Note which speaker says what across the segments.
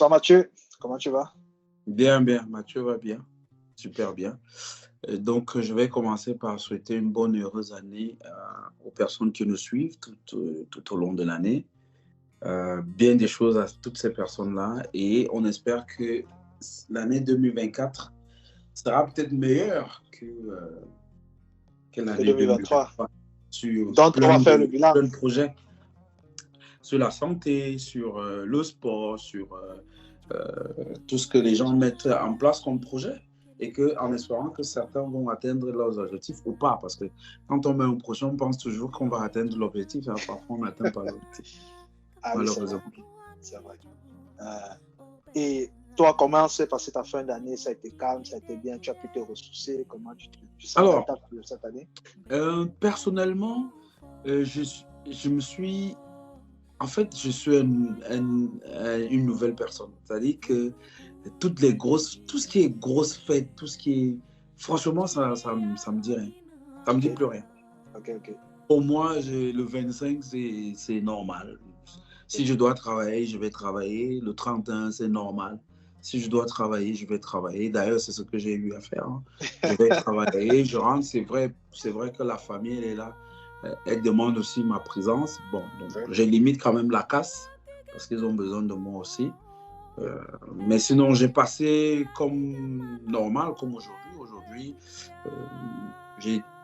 Speaker 1: Bonsoir Mathieu, comment tu vas?
Speaker 2: Bien, bien. Mathieu va bien. Super bien. Donc, je vais commencer par souhaiter une bonne et heureuse année aux personnes qui nous suivent tout au long de l'année. Bien des choses à toutes ces personnes-là. Et on espère que l'année 2024 sera peut-être meilleure que
Speaker 1: Que
Speaker 2: l'année
Speaker 1: 2023.
Speaker 2: 2023 sur
Speaker 1: Donc on va faire le bilan.
Speaker 2: plein de projets. Sur la santé, sur le sport, sur tout ce que les gens mettent en place comme projet. Et en espérant que certains vont atteindre leurs objectifs ou pas. Parce que quand on met un projet, on pense toujours qu'on va atteindre l'objectif. Et parfois, on n'atteint pas l'objectif.
Speaker 1: Ah oui, c'est vrai.
Speaker 2: Malheureusement.
Speaker 1: C'est vrai. Et toi, comment s'est passé ta fin d'année? Ça a été calme, ça a été bien, tu as pu te ressourcer. Comment tu sens
Speaker 2: Alors,
Speaker 1: ta de cette année?
Speaker 2: personnellement, je me suis... En fait, je suis une nouvelle personne. C'est-à-dire que tout ce qui est grosse fête, tout ce qui est... Franchement, ça me dit rien. Ça me dit plus rien.
Speaker 1: Ok.
Speaker 2: Pour moi, le 25, c'est normal. Si je dois travailler, je vais travailler. Le 31, c'est normal. Si je dois travailler, je vais travailler. D'ailleurs, c'est ce que j'ai eu à faire. Hein. Je vais travailler, je rentre. C'est vrai que la famille, elle est là. Elle demande aussi ma présence. Bon, donc, je limite quand même la casse parce qu'ils ont besoin de moi aussi. Mais sinon, j'ai passé comme normal, comme aujourd'hui. Aujourd'hui,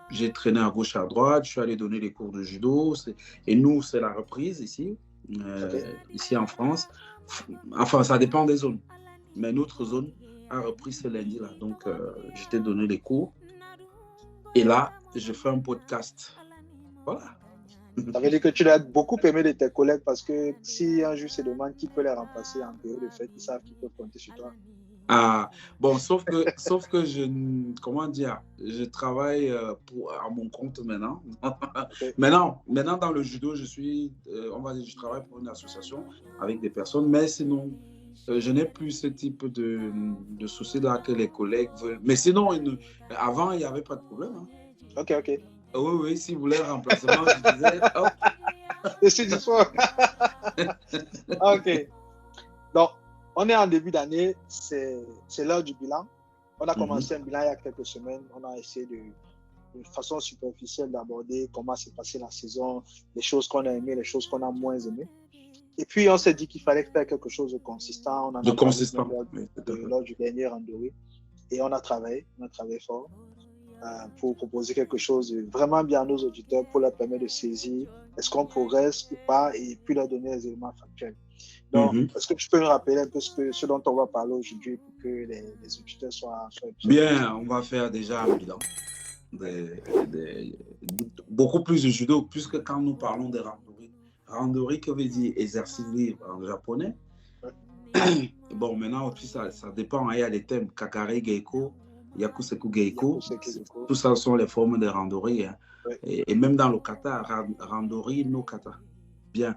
Speaker 2: j'ai traîné à gauche, à droite. Je suis allé donner des cours de judo. Et nous, c'est la reprise ici, ici en France. Enfin, ça dépend des zones. Mais notre zone a repris ce lundi-là. Donc, j'étais donné des cours. Et là, je fais un podcast. Voilà.
Speaker 1: Ça veut dire que tu dois beaucoup aimer de tes collègues parce que si un jour se demande qui peut les remplacer en période de fête, ils savent qu'ils peuvent compter sur toi.
Speaker 2: Ah, bon, sauf que comment dire, je travaille à mon compte maintenant.
Speaker 1: Okay.
Speaker 2: Maintenant, dans le judo, on va dire, je travaille pour une association avec des personnes, mais sinon, je n'ai plus ce type de soucis-là que les collègues veulent. Mais sinon, avant, il n'y avait pas de problème. Hein.
Speaker 1: Ok.
Speaker 2: Oui, si vous voulez un remplacement, je disais, hop.
Speaker 1: Je suis dispo. Ok. Donc, on est en début d'année, c'est l'heure du bilan. On a commencé un bilan il y a quelques semaines. On a essayé de façon superficielle d'aborder comment s'est passée la saison, les choses qu'on a aimées, les choses qu'on a moins aimées. Et puis, on s'est dit qu'il fallait faire quelque chose de consistant. On en a parlé lors du dernier randonnée. Et on a travaillé fort pour proposer quelque chose de vraiment bien à nos auditeurs, pour leur permettre de saisir est-ce qu'on progresse ou pas, et puis leur donner les éléments factuels. Donc, est-ce que tu peux me rappeler un peu ce dont on va parler aujourd'hui pour que les auditeurs soient
Speaker 2: bien, on va faire déjà un bilan. Beaucoup plus de judo, puisque quand nous parlons de randori. Randori, que veut dire exercice libre en japonais. Ouais. Bon, maintenant, ça dépend. Il y a des thèmes. Kakare Geiko, Yakuseku Geiko. Tout ça sont les formes de randori. Hein. Ouais. Et même dans le kata, randori no kata. Bien.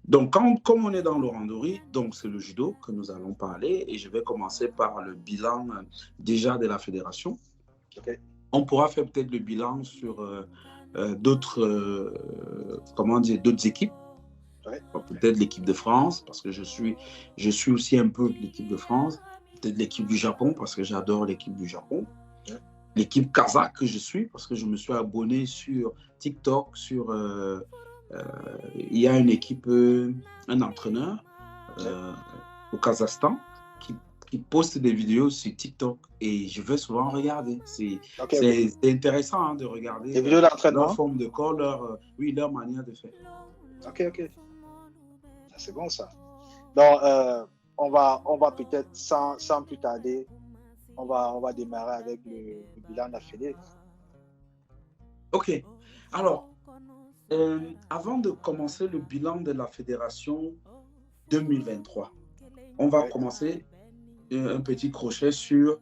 Speaker 2: Donc, comme on est dans le randori, donc c'est le judo que nous allons parler. Et je vais commencer par le bilan déjà de la fédération. Okay. On pourra faire peut-être le bilan sur d'autres équipes. Ouais. Peut-être l'équipe de France, parce que je suis aussi un peu l'équipe de France. Peut-être l'équipe du Japon, parce que j'adore l'équipe du Japon. Ouais. L'équipe kazakh que je suis, parce que je me suis abonné sur TikTok, il y a une équipe, un entraîneur au Kazakhstan qui poste des vidéos sur TikTok et je vais souvent regarder. C'est intéressant hein, de regarder
Speaker 1: les vidéos d'entraînement,
Speaker 2: leur forme de corps, leur manière de faire.
Speaker 1: Ok. C'est bon ça. Donc, on va peut-être sans plus tarder, on va démarrer avec le bilan de la Fédé.
Speaker 2: Ok. Alors, avant de commencer le bilan de la Fédération 2023, on va commencer un petit crochet sur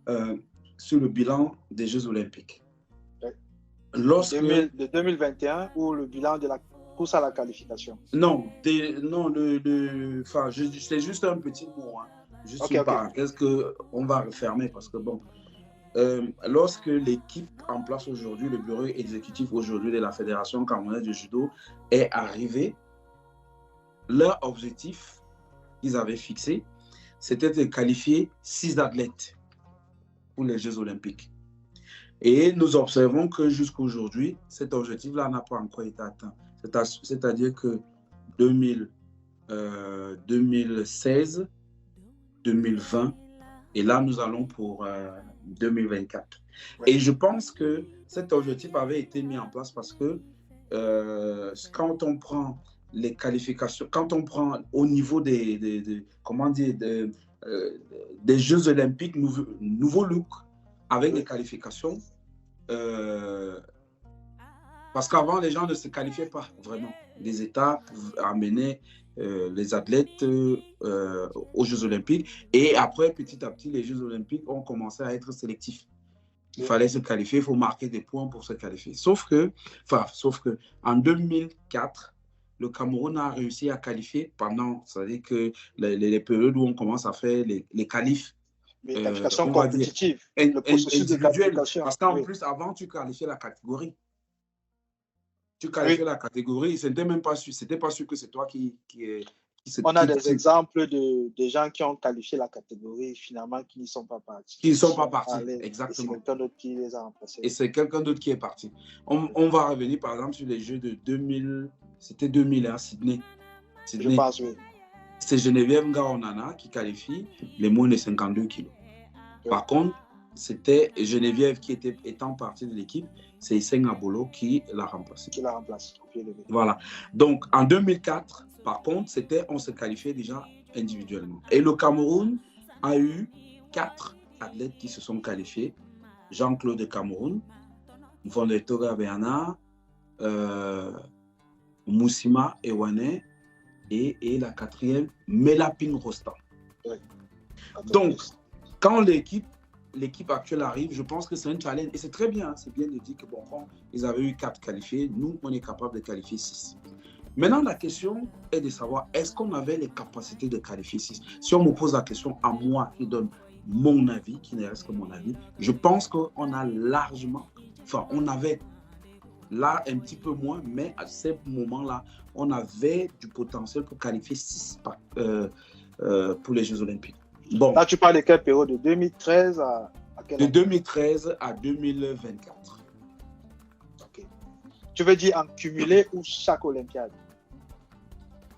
Speaker 2: le bilan des Jeux Olympiques.
Speaker 1: De 2021 ou le bilan de la course à la qualification?
Speaker 2: Non, c'est juste un petit mot, hein, juste une parenthèse qu'on va refermer parce que bon, lorsque l'équipe en place aujourd'hui, le bureau exécutif aujourd'hui de la Fédération camerounaise de judo est arrivé, leur objectif qu'ils avaient fixé, c'était de qualifier 6 athlètes pour les Jeux olympiques. Et nous observons que jusqu'à aujourd'hui, cet objectif-là n'a pas encore été atteint. C'est-à-dire que 2016, 2020, et là, nous allons pour 2024. Ouais. Et je pense que cet objectif avait été mis en place parce que quand on prend les qualifications, quand on prend au niveau des Jeux olympiques, nouveau look avec les qualifications, parce qu'avant, les gens ne se qualifiaient pas vraiment. Les États amenaient les athlètes aux Jeux olympiques. Et après, petit à petit, les Jeux olympiques ont commencé à être sélectifs. Il fallait se qualifier, il faut marquer des points pour se qualifier. Sauf que en 2004, le Cameroun a réussi à qualifier pendant, c'est-à-dire que les périodes où on commence à faire les qualifs.
Speaker 1: Les qualifications compétitives, le processus de qualification.
Speaker 2: Parce qu'en plus, avant, tu qualifiais la catégorie. Tu qualifiais la catégorie, c'était même pas sûr, c'était pas sûr que c'est toi qui
Speaker 1: on a des exemples de gens qui ont qualifié la catégorie finalement qui n'y sont pas partis.
Speaker 2: Qui ne sont pas partis, exactement.
Speaker 1: Et c'est quelqu'un d'autre qui les a remplacés.
Speaker 2: Et c'est quelqu'un d'autre qui est parti. On va revenir par exemple sur les Jeux de 2000, c'était 2000 à Sydney.
Speaker 1: Je pense, oui.
Speaker 2: C'est Geneviève Ngaonana qui qualifie les moins de 52 kilos. Oui. Par contre, c'était Geneviève qui étant partie de l'équipe, c'est Isseng Abolo qui l'a remplacé.
Speaker 1: Qui l'a remplacé au pied levé.
Speaker 2: Voilà. Donc, en 2004, par contre, on se qualifiait déjà individuellement. Et le Cameroun a eu 4 athlètes qui se sont qualifiés. Jean-Claude Cameroun, Vondetoga Bernard, Moussima Ewane et la 4e, Melapin Rostan. Oui. Donc, quand l'équipe actuelle arrive, je pense que c'est un challenge. Et c'est très bien, c'est bien de dire que bon, ils avaient eu 4 qualifiés, nous, on est capable de qualifier 6. Maintenant, la question est de savoir, est-ce qu'on avait les capacités de qualifier 6? Si on me pose la question à moi, qui donne mon avis, qui ne reste que mon avis, je pense qu'on a largement, on avait là un petit peu moins, mais à ce moment-là, on avait du potentiel pour qualifier 6 pour les Jeux olympiques.
Speaker 1: Bon. Là, tu parles de quelle période? De 2013 à quelle année?
Speaker 2: De 2013 à 2024.
Speaker 1: Ok. Tu veux dire en cumulé ou chaque Olympiade?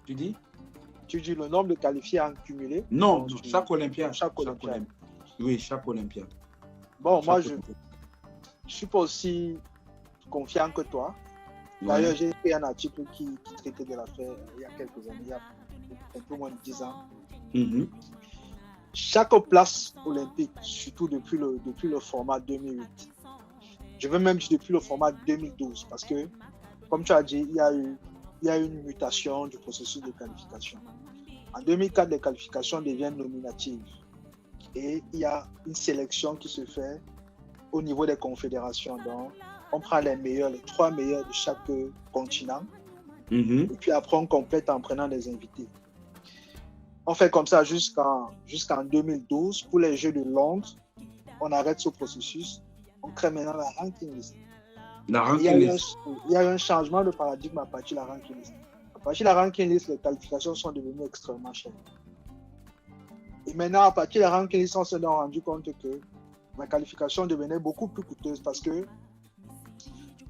Speaker 2: Tu dis?
Speaker 1: Tu dis le nombre de qualifiés en cumulé?
Speaker 2: Non, chaque Olympiade.
Speaker 1: Chaque Olympiade.
Speaker 2: Oui, chaque Olympiade.
Speaker 1: Bon, moi, je ne suis pas aussi confiant que toi. D'ailleurs, j'ai écrit un article qui traitait de l'affaire il y a quelques années, il y a un peu moins de 10 ans. Mm-hmm. Chaque place olympique, surtout depuis le format 2008, je veux même dire depuis le format 2012, parce que, comme tu as dit, il y a eu une mutation du processus de qualification. En 2004, les qualifications deviennent nominatives et il y a une sélection qui se fait au niveau des confédérations. Donc, on prend les 3 meilleurs de chaque continent, et puis après, on complète en prenant des invités. On fait comme ça jusqu'en 2012. Pour les Jeux de Londres, on arrête ce processus. On crée maintenant la ranking list. Il y a eu un changement de paradigme à partir de la ranking list. À partir de la ranking list, les qualifications sont devenues extrêmement chères. Et maintenant, à partir de la ranking list, on s'est rendu compte que la qualification devenait beaucoup plus coûteuse parce que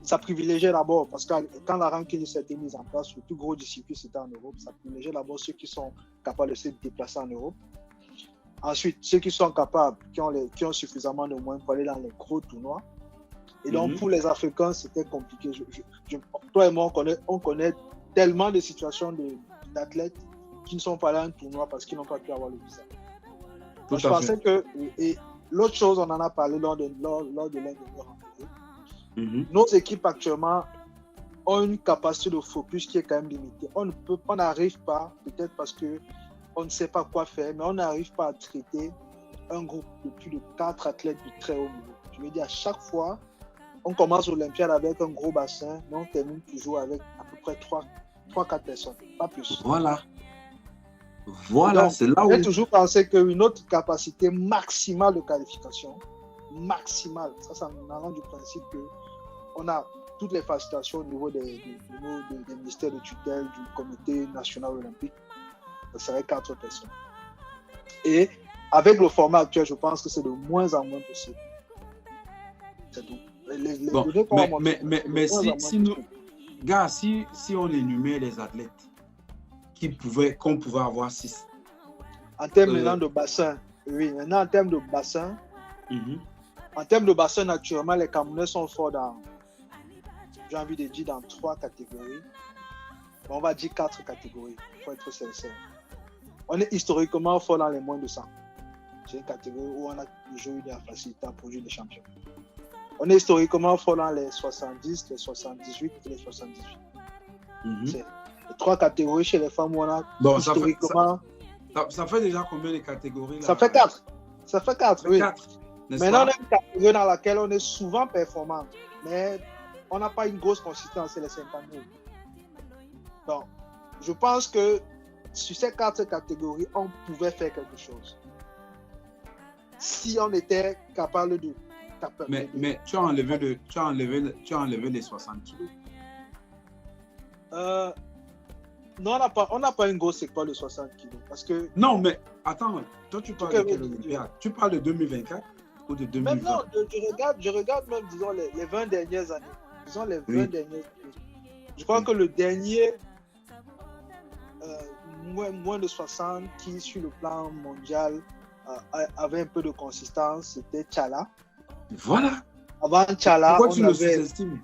Speaker 1: ça privilégiait d'abord, parce que quand la ranking list a été mise en place, le plus gros du circuit c'était en Europe, ça privilégiait d'abord ceux qui sont capables de se déplacer en Europe. Ensuite, ceux qui sont capables, qui ont suffisamment de moyens pour aller dans les gros tournois. Et donc, pour les Africains, c'était compliqué. Toi et moi, on connaît tellement de situations d'athlètes qui ne sont pas allés à un tournoi parce qu'ils n'ont pas pu avoir le visa. Donc, je pensais que... Et l'autre chose, on en a parlé lors de l'un de nos rencontres. Nos équipes actuellement ont une capacité de focus qui est quand même limitée. On n'arrive pas, peut-être parce qu'on ne sait pas quoi faire, mais on n'arrive pas à traiter un groupe de plus de 4 athlètes de très haut niveau. Je veux dire, à chaque fois, on commence l'Olympiade avec un gros bassin, mais on termine toujours avec à peu près 3-4 personnes, pas plus.
Speaker 2: Voilà,
Speaker 1: donc,
Speaker 2: c'est là où...
Speaker 1: J'ai toujours pensé qu'une autre capacité maximale de qualification, maximale, ça en allant du principe qu'on a toutes les facilitations au niveau des ministères de tutelle, du comité national olympique, ça serait 4 personnes. Et avec le format actuel, je pense que c'est de moins en moins possible. C'est tout.
Speaker 2: Bon, mais si nous, gars, si on énumère les athlètes qu'on pouvait avoir 6.
Speaker 1: En termes maintenant de bassin, oui. Maintenant, en termes de bassin, en termes de bassin, naturellement, les Camerounais sont forts dans, j'ai envie de dire, dans 3 catégories. On va dire 4 catégories, pour être sincère. On est historiquement fort dans les moins de 100. C'est une catégorie où on a toujours eu de la facilité à produire des champions. On est historiquement fort dans les 70, les 78 et les 78. C'est les 3 catégories chez les femmes où on a historiquement...
Speaker 2: Ça fait déjà combien de catégories là?
Speaker 1: Ça fait 4. Ça fait 4, oui.
Speaker 2: 4,
Speaker 1: maintenant, on a une catégorie dans laquelle on est souvent performant, mais on n'a pas une grosse consistance, c'est les 50 000. Donc, je pense que sur ces 4 catégories, on pouvait faire quelque chose. Si on était capable de...
Speaker 2: Mais tu as enlevé les 60 kilos.
Speaker 1: Non, on n'a pas une grosse école de 60 kilos. Parce que...
Speaker 2: Non, mais attends, toi tu parles de quelle Olympiade? Tu parles de 2024 ou de 2020?
Speaker 1: Même non, je regarde même, disons, les 20 dernières années. Disons les 20 dernières années. Je crois que le dernier moins de 60 qui, sur le plan mondial, avait un peu de consistance, c'était Tchala.
Speaker 2: Voilà.
Speaker 1: Avant Tchala,
Speaker 2: pourquoi tu le sous-estimes?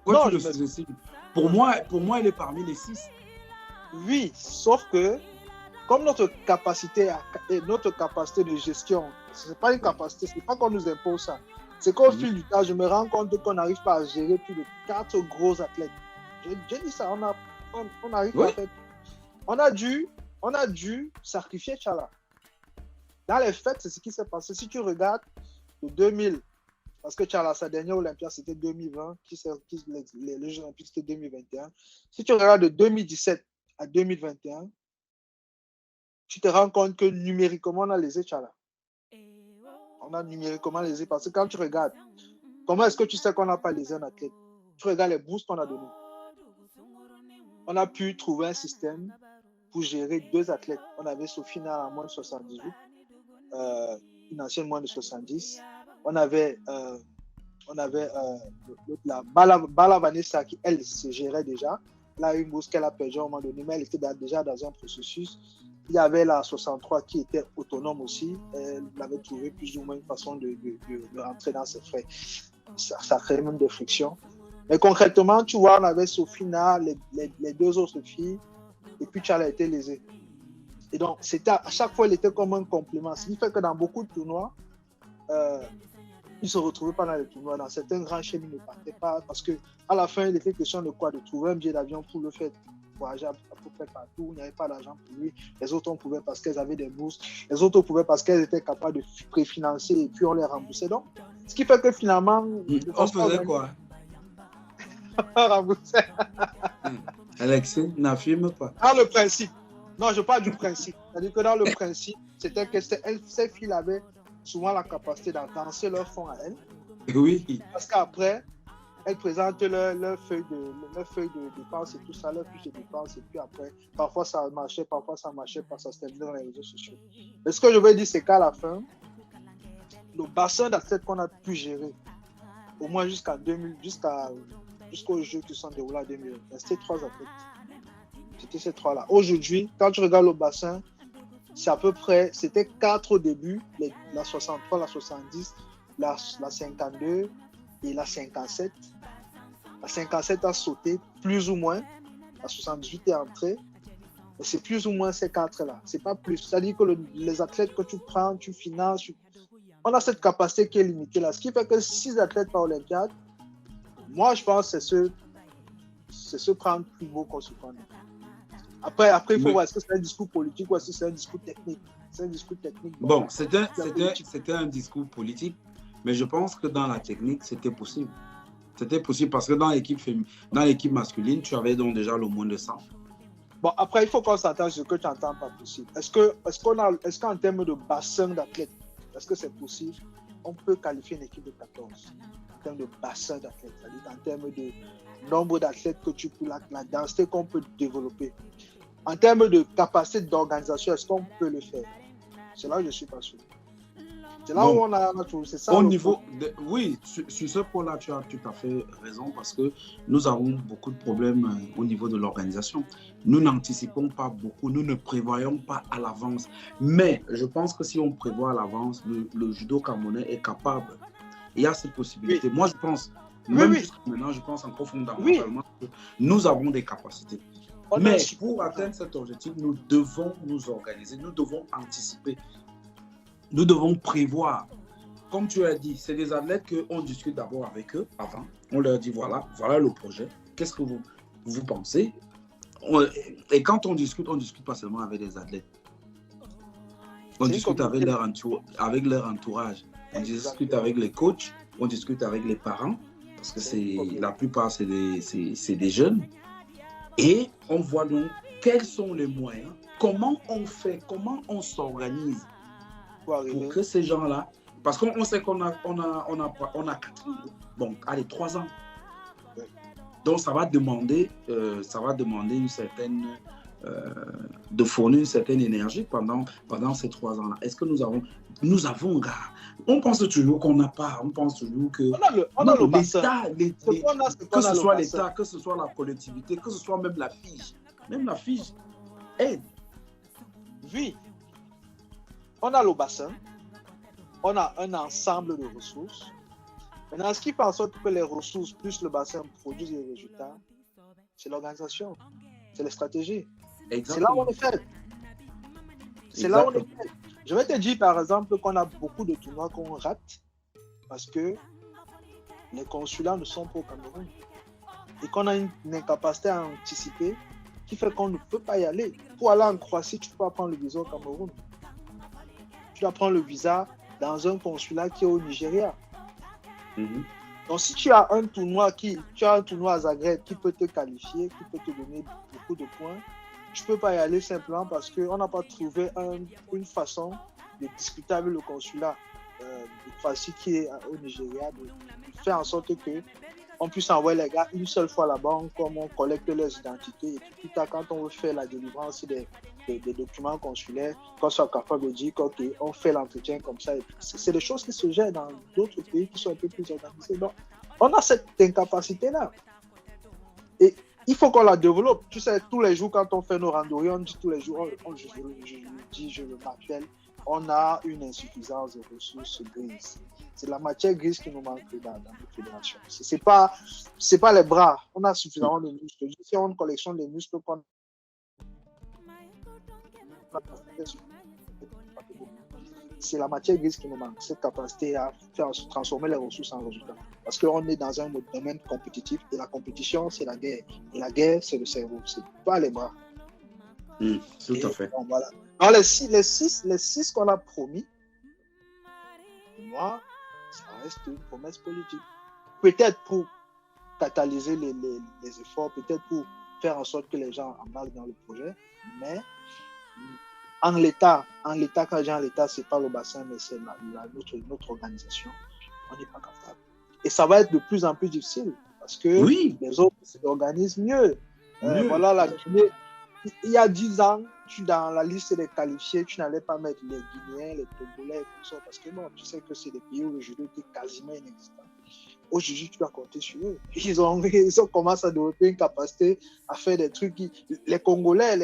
Speaker 2: Pourquoi tu le sous-estimes? Pour moi, il est parmi les 6.
Speaker 1: Oui, sauf que comme notre capacité de gestion, ce n'est pas une capacité, ce n'est pas qu'on nous impose ça. C'est qu'au fil du temps, je me rends compte qu'on n'arrive pas à gérer plus de 4 gros athlètes. J'ai dit ça, on arrive à faire. On a dû sacrifier Tchala. Dans les faits, c'est ce qui s'est passé. Si tu regardes de 2000, parce que Tchala, sa dernière Olympiade, c'était 2020, les Jeux Olympiques, c'était 2021. Si tu regardes de 2017 à 2021, tu te rends compte que numériquement, on a lésé Tchala. On a numériquement lésé parce que quand tu regardes, comment est-ce que tu sais qu'on n'a pas lésé un athlète? Tu regardes les bourses qu'on a données. On a pu trouver un système pour gérer 2 athlètes. On avait Sofina à moins de 78, une ancienne moins de 70. On avait la Bala Vanessa qui, elle, se gérait déjà. Elle a eu une bourse qu'elle a perdue à un moment donné, mais elle était déjà dans un processus. Il y avait la 63 qui était autonome aussi. Elle avait trouvé plus ou moins une façon de rentrer dans ses frais. Ça crée même des frictions. Mais concrètement, tu vois, on avait Sofina, les 2 autres filles, et puis Tchala a été lésée. Et donc, à chaque fois, il était comme un complément. Ce qui fait que dans beaucoup de tournois, il ne se retrouvait pas dans les tournois. Dans certains grands chaînes, il ne partait pas parce qu'à la fin, il était question de quoi? De trouver un billet d'avion pour le faire voyager à peu près partout. Il n'y avait pas d'argent pour lui. Les autres, on pouvait parce qu'elles avaient des bourses. Les autres, on pouvait parce qu'elles étaient capables de préfinancer et puis on les remboursait. Donc, ce qui fait que finalement...
Speaker 2: On faisait quoi?
Speaker 1: On remboursait.
Speaker 2: Alexis, n'affirme pas.
Speaker 1: Dans le principe. Non, je parle du principe. C'est-à-dire que dans le principe, c'était que ces filles avaient souvent la capacité de danser leur fonds à elles.
Speaker 2: Oui.
Speaker 1: Parce qu'après, elles présentent leur feuille de dépenses et tout ça, leur fiche de dépenses. Et puis après, parfois ça marchait, parfois ça marchait, parce que ça se terminait dans les réseaux sociaux. Mais ce que je veux dire, c'est qu'à la fin, le bassin d'athlètes qu'on a pu gérer, au moins jusqu'aux Jeux qui sont déroulés en 2020, c'était 3 athlètes. C'était ces 3-là. Aujourd'hui, quand tu regardes le bassin, c'est à peu près, c'était 4 au début, la 63, la 70, la 52 et la 57. La 57 a sauté plus ou moins, la 78 est entrée, mais c'est plus ou moins ces 4-là, c'est pas plus. C'est-à-dire que les athlètes que tu prends, tu finances, on a cette capacité qui est limitée là, ce qui fait que 6 athlètes par Olympiade, moi je pense que c'est se prendre plus beau qu'on se prend. Après, il faut voir est-ce que c'est un discours politique ou est-ce que c'est un discours technique. C'est un discours technique.
Speaker 2: Bon, c'était un discours politique, mais je pense que dans la technique, c'était possible. C'était possible parce que dans l'équipe masculine, tu avais donc déjà le moins de 100.
Speaker 1: Bon, après, il faut qu'on s'attende sur ce que tu n'entends pas possible. Est-ce qu'en termes de bassin d'athlètes, est-ce que c'est possible? On peut qualifier une équipe de 14 en termes de bassin d'athlètes, c'est-à-dire en termes de nombre d'athlètes que tu peux, la densité qu'on peut développer. En termes de capacité d'organisation, est-ce qu'on peut le faire? C'est là où je suis passionné. C'est là où on a tout. C'est ça.
Speaker 2: Au niveau oui, sur ce point-là, tu as tout à fait raison parce que nous avons beaucoup de problèmes au niveau de l'organisation. Nous n'anticipons pas beaucoup, nous ne prévoyons pas à l'avance. Mais je pense que si on prévoit à l'avance, le judo camerounais est capable. Il y a cette possibilité. Oui. Moi, je pense, même jusqu'à maintenant, je pense encore fondamentalement que nous avons des capacités. Mais pour atteindre cet objectif, nous devons nous organiser, nous devons anticiper, nous devons prévoir. Comme tu as dit, c'est des athlètes qu'on discute d'abord avec eux avant. On leur dit voilà le projet. Qu'est-ce que vous pensez? Et quand on discute pas seulement avec des athlètes. On discute avec leur entourage. On discute avec les coachs, on discute avec les parents, parce que la plupart, c'est des jeunes. Et on voit donc quels sont les moyens, comment on fait, comment on s'organise pour que ces gens-là, parce qu'on sait qu'on a 4 ans, bon, allez, 3 ans. Donc ça va demander une certaine, de fournir une certaine énergie pendant ces 3 ans-là. Est-ce que nous avons, gars, on pense toujours qu'on n'a pas, on pense toujours que l'État, que ce soit l'État, que ce soit la collectivité, que ce soit même la FIGE aide.
Speaker 1: Oui, on a le bassin, on a un ensemble de ressources. Maintenant, ce qui fait en sorte que les ressources plus le bassin produisent des résultats, c'est l'organisation, c'est les stratégies. Exactement. C'est là où on est fait. C'est là où on est fait. Je vais te dire par exemple qu'on a beaucoup de tournois qu'on rate parce que les consulats ne sont pas au Cameroun et qu'on a une incapacité à anticiper qui fait qu'on ne peut pas y aller. Pour aller en Croatie, tu ne peux pas prendre le visa au Cameroun. Tu dois prendre le visa dans un consulat qui est au Nigeria. Mm-hmm. Donc si tu as un tournoi à Zagreb qui peut te qualifier, qui peut te donner beaucoup de points, tu ne peux pas y aller simplement parce qu'on n'a pas trouvé une façon de discuter avec le consulat de Croatie qui est au Nigeria, de faire en sorte qu'on puisse envoyer les gars une seule fois là-bas, comme on collecte leurs identités et tout. Plus tard, quand on veut faire la délivrance des documents consulaires, qu'on soit capable de dire qu'on fait l'entretien comme ça. Et c'est des choses qui se gèrent dans d'autres pays qui sont un peu plus organisés. Donc, on a cette incapacité-là. Et il faut qu'on la développe. Tu sais, tous les jours, quand on fait nos randonnées, on dit tous les jours, je le rappelle, on a une insuffisance de ressources grises. C'est la matière grise qui nous manque dans notre fédération. C'est pas les bras. On a suffisamment de muscles. Si on collectionne les muscles qu'on c'est la matière grise qui nous manque, cette capacité à faire transformer les ressources en résultats. Parce qu'on est dans un domaine compétitif et la compétition, c'est la guerre. Et la guerre, c'est le cerveau, c'est pas les bras.
Speaker 2: Tout à fait.
Speaker 1: Donc, voilà. Alors, les six qu'on a promis, pour moi, ça reste une promesse politique. Peut-être pour catalyser les efforts, peut-être pour faire en sorte que les gens embarquent dans le projet, mais en l'état, quand je dis en l'état, c'est pas le bassin, mais c'est notre organisation. On n'est pas capable. Et ça va être de plus en plus difficile parce que les autres s'organisent mieux. Voilà la Guinée. Il y a 10 ans, dans la liste des qualifiés, tu n'allais pas mettre les Guinéens, les Togolais et tout ça parce que non, tu sais que c'est des pays où le judo était quasiment inexistant. Aujourd'hui, tu dois compter sur eux. Ils ont commencé à développer une capacité à faire des trucs. Les Congolais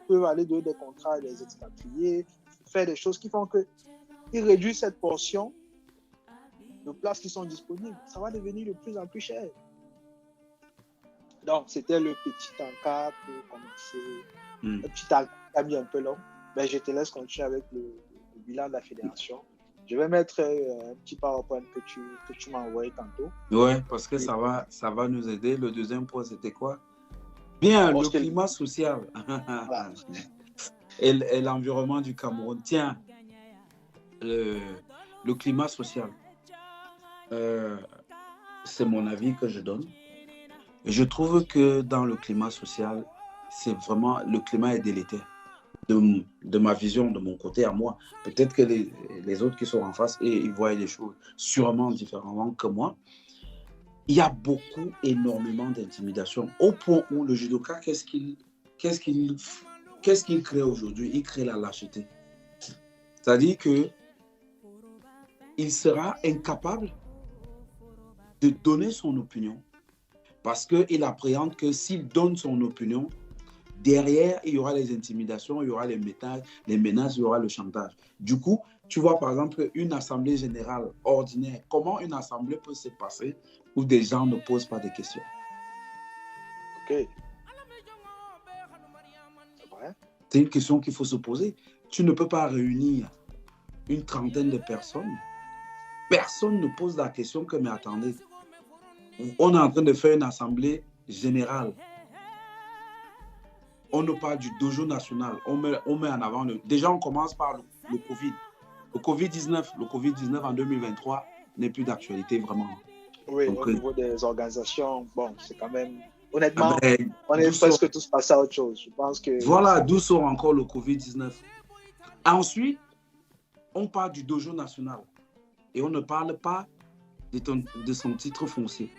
Speaker 1: peuvent aller donner des contrats à des expatriés, faire des choses qui font qu'ils réduisent cette portion de places qui sont disponibles. Ça va devenir de plus en plus cher. Donc, c'était le petit encart pour commencer. Le petit encart a mis un peu long. Mais je te laisse continuer avec le bilan de la fédération. Je vais mettre un petit PowerPoint que tu m'as envoyé tantôt.
Speaker 2: Ouais, parce que ça va nous aider. Le deuxième point, c'était quoi? Bien, le climat social voilà. et l'environnement du Cameroun. Tiens, le climat social, c'est mon avis que je donne. Et je trouve que dans le climat social, c'est vraiment, le climat est délétère. De ma vision, de mon côté à moi. Peut-être que les autres qui sont en face, ils voient les choses sûrement différemment que moi. Il y a énormément d'intimidation. Au point où le judoka, qu'est-ce qu'il crée aujourd'hui? Il crée la lâcheté. C'est-à-dire qu'il sera incapable de donner son opinion parce qu'il appréhende que s'il donne son opinion, derrière, il y aura les intimidations, il y aura les menaces, il y aura le chantage. Du coup, tu vois, par exemple, une assemblée générale ordinaire, comment une assemblée peut se passer où des gens ne posent pas de questions?
Speaker 1: Ok.
Speaker 2: C'est une question qu'il faut se poser. Tu ne peux pas réunir une trentaine de personnes. Personne ne pose la question que, mais attendez, on est en train de faire une assemblée générale. On ne parle du dojo national. On met en avant Déjà, on commence par le Covid. Le Covid-19 en 2023 n'est plus d'actualité vraiment.
Speaker 1: Oui,
Speaker 2: donc,
Speaker 1: au niveau des organisations, bon, c'est quand même... Honnêtement, on est presque tous passés à autre chose. Je pense que...
Speaker 2: Voilà, d'où sort encore le Covid-19. Ensuite, on parle du dojo national et on ne parle pas de son titre foncier.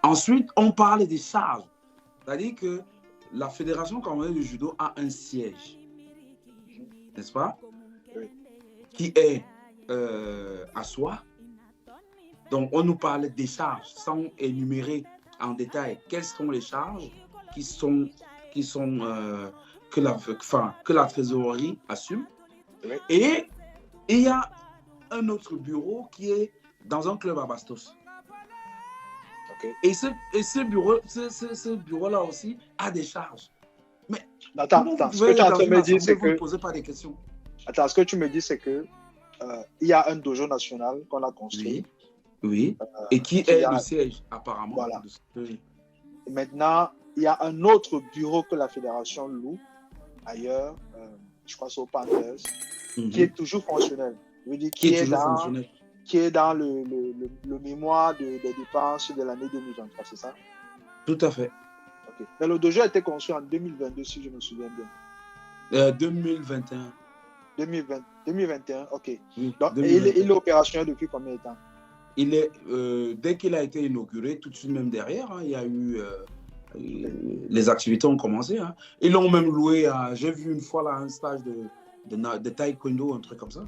Speaker 2: Ensuite, on parle des charges. C'est-à-dire que la Fédération camerounaise de judo a un siège, n'est-ce pas?
Speaker 1: Oui.
Speaker 2: Qui est à soi. Donc, on nous parle des charges sans énumérer en détail quelles sont les charges que la trésorerie assume.
Speaker 1: Oui.
Speaker 2: Et il y a un autre bureau qui est dans un club à Bastos.
Speaker 1: Okay.
Speaker 2: Et ce bureau-là aussi a des charges. Mais
Speaker 1: attends, ce que tu es en train de me dire, c'est que...
Speaker 2: Vous ne posez pas des questions.
Speaker 1: Attends, ce que tu me dis, c'est que il y a un dojo national qu'on a construit.
Speaker 2: Oui. Et qui est le siège, apparemment.
Speaker 1: Voilà. Et maintenant, il y a un autre bureau que la fédération loue ailleurs, je crois c'est au Panthers, qui est toujours fonctionnel. Je veux dire, qui est dans le mémoire des dépenses de l'année 2023, c'est ça?
Speaker 2: Tout à fait.
Speaker 1: Okay. Mais le dojo a été construit en 2022, si je me souviens bien.
Speaker 2: 2021.
Speaker 1: 2021, ok.
Speaker 2: Oui,
Speaker 1: donc, et il est opérationnel depuis combien de temps?
Speaker 2: Dès qu'il a été inauguré, tout de suite même derrière, il y a eu... les activités ont commencé. Ils l'ont même loué j'ai vu une fois là, un stage de taekwondo, un truc comme ça.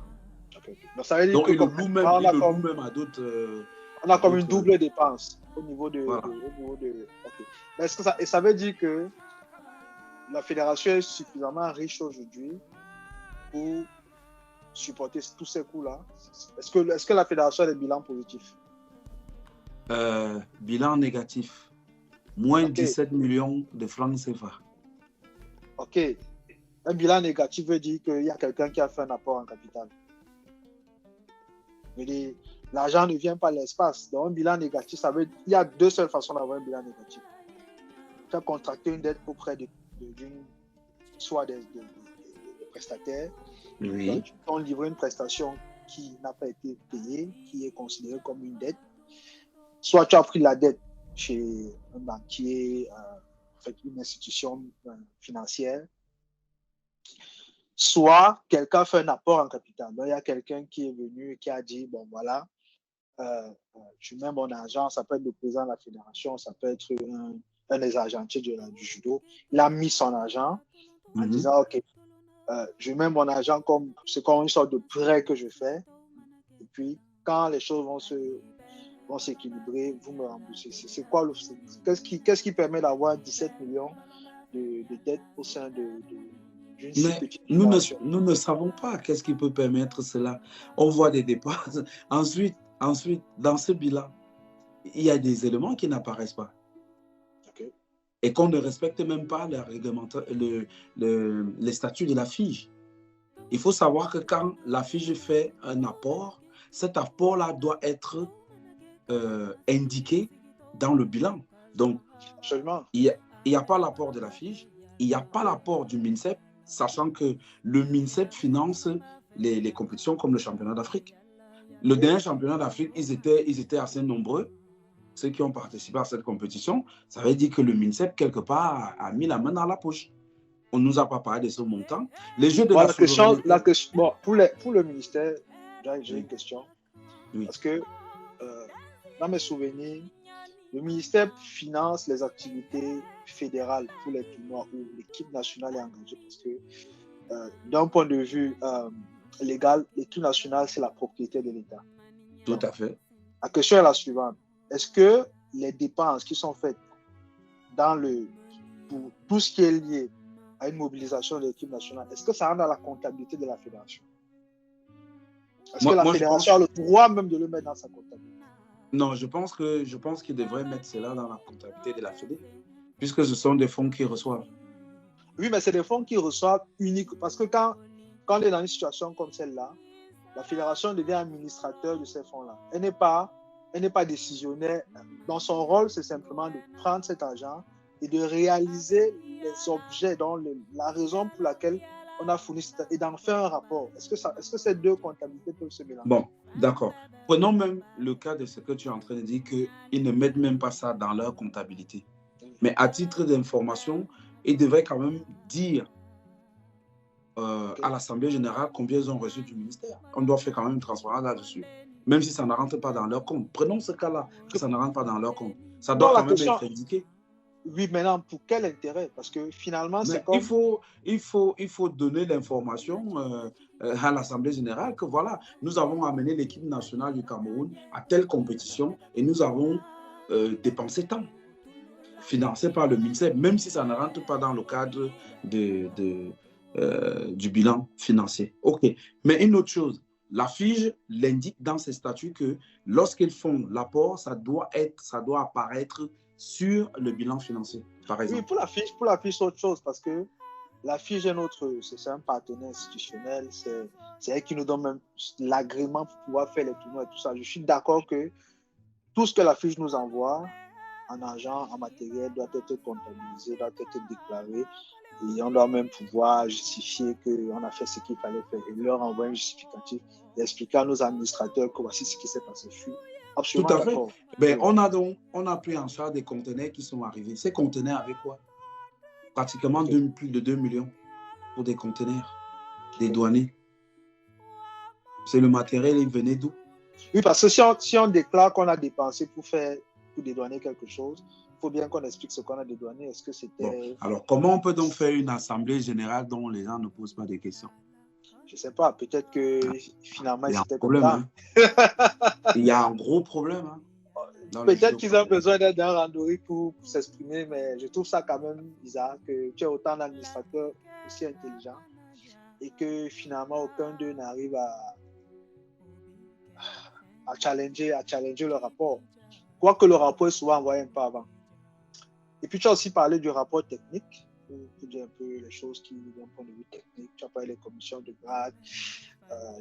Speaker 1: Okay. Donc, ça veut dire
Speaker 2: donc il le loue même à d'autres...
Speaker 1: on a comme une double dépense au niveau de... Voilà. Okay. Et ça veut dire que la fédération est suffisamment riche aujourd'hui pour supporter tous ces coûts-là. Est-ce que la fédération a des bilans positifs?
Speaker 2: Bilan négatif. Moins 17 millions de francs CFA.
Speaker 1: Ok. Un bilan négatif veut dire qu'il y a quelqu'un qui a fait un apport en capital. L'argent ne vient pas de l'espace. Donc, un bilan négatif, ça veut dire qu'il y a deux seules façons d'avoir un bilan négatif. Tu as contracté une dette auprès soit des prestataires.
Speaker 2: Oui.
Speaker 1: Donc, tu t'ont livré une prestation qui n'a pas été payée, qui est considérée comme une dette. Soit tu as pris la dette chez un banquier, une institution financière, soit quelqu'un fait un apport en capital. Donc, il y a quelqu'un qui est venu et qui a dit, bon voilà, je mets mon argent, ça peut être le président de la fédération, ça peut être un des argentiers du judo. Il a mis son argent en disant, ok, je mets mon argent c'est comme une sorte de prêt que je fais. Et puis, quand les choses vont s'équilibrer, vous me remboursez. C'est quoi qu'est-ce qui permet d'avoir 17 millions de dettes au sein d'une si petite fédération?
Speaker 2: Nous ne savons pas qu'est-ce qui peut permettre cela. On voit des dépenses. Ensuite, dans ce bilan, il y a des éléments qui n'apparaissent pas.
Speaker 1: Okay.
Speaker 2: Et qu'on ne respecte même pas les statuts de la FIGE. Il faut savoir que quand la FIGE fait un apport, cet apport-là doit être indiqué dans le bilan. Donc,
Speaker 1: absolument.
Speaker 2: Il n'y a pas l'apport de la FIGE, il n'y a pas l'apport du MINSEP, sachant que le MINSEP finance les compétitions comme le championnat d'Afrique. Le dernier championnat d'Afrique, ils étaient assez nombreux, ceux qui ont participé à cette compétition. Ça veut dire que le MINSEP, quelque part, a mis la main dans la poche. On ne nous a pas parlé de ce montant. Les Jeux de
Speaker 1: la question, bon, pour le ministère, j'ai une question.
Speaker 2: Oui.
Speaker 1: Parce que, dans mes souvenirs, le ministère finance les activités fédérales pour les tournois où l'équipe nationale est engagée. Parce que, d'un point de vue légal, l'équipe nationale, c'est la propriété de l'État.
Speaker 2: Tout à fait.
Speaker 1: La question est la suivante. Est-ce que les dépenses qui sont faites pour tout ce qui est lié à une mobilisation de l'équipe nationale, est-ce que ça rentre dans la comptabilité de la fédération? Est-ce que la fédération a le droit même de le mettre dans sa comptabilité?
Speaker 2: Non, je pense qu'il devrait mettre cela dans la comptabilité de la Fédé, puisque ce sont des fonds qu'ils reçoivent.
Speaker 1: Oui, mais c'est des fonds qu'ils reçoivent uniques, parce que quand on est dans une situation comme celle-là, la fédération devient administrateur de ces fonds-là. Elle n'est pas décisionnaire. Dans son rôle, c'est simplement de prendre cet argent et de réaliser les objets, la raison pour laquelle on a fourni et d'en faire un rapport. Est-ce que ces deux comptabilités peuvent se mélanger?
Speaker 2: Bon, d'accord. Prenons même le cas de ce que tu es en train de dire, qu'ils ne mettent même pas ça dans leur comptabilité. Mais à titre d'information, ils devraient quand même dire à l'Assemblée générale combien ils ont reçu du ministère. On doit faire quand même une transparence là-dessus. Même si ça ne rentre pas dans leur compte. Prenons ce cas-là, que ça ne rentre pas dans leur compte. Ça doit quand même être indiqué.
Speaker 1: Oui, maintenant, pour quel intérêt? Parce que finalement, c'est comme...
Speaker 2: Il faut donner l'information à l'Assemblée générale que voilà, nous avons amené l'équipe nationale du Cameroun à telle compétition et nous avons dépensé tant, financé par le ministère, même si ça ne rentre pas dans le cadre du bilan financier. OK. Mais une autre chose, la FIGE l'indique dans ses statuts que lorsqu'ils font l'apport, ça doit apparaître sur le bilan financier, par exemple.
Speaker 1: Oui, pour la FIGE, c'est autre chose, parce que la FIGE c'est un partenaire institutionnel, c'est elle qui nous donne même l'agrément pour pouvoir faire les tournois et tout ça. Je suis d'accord que tout ce que la FIGE nous envoie, en argent, en matériel, doit être comptabilisé, doit être déclaré, et on doit même pouvoir justifier qu'on a fait ce qu'il fallait faire et leur envoyer un justificatif et expliquer à nos administrateurs que voici ce qui s'est passé. Je suis absolument d'accord.
Speaker 2: Ben, on a pris en charge des conteneurs qui sont arrivés. Ces conteneurs avec quoi? Pratiquement plus de 2 millions pour des conteneurs, des douaniers. C'est le matériel, il venait d'où?
Speaker 1: Oui, parce que si on déclare qu'on a dépensé pour dédouaner quelque chose, il faut bien qu'on explique ce qu'on a dédouané. Est-ce que c'était...
Speaker 2: Bon, alors, comment on peut donc faire une assemblée générale dont les gens ne posent pas de questions?
Speaker 1: Je ne sais pas, peut-être que finalement,
Speaker 2: c'était comme ça. Hein. Il y a un gros problème. Hein,
Speaker 1: peut-être qu'ils ont besoin d'un randori pour s'exprimer, mais je trouve ça quand même bizarre que tu aies autant d'administrateurs aussi intelligents et que finalement, aucun d'eux n'arrive à challenger le rapport. Quoique le rapport est souvent envoyé un peu avant. Et puis, tu as aussi parlé du rapport technique, pour dire un peu les choses qui, d'un point de vue technique, tu as parlé des commissions de grade,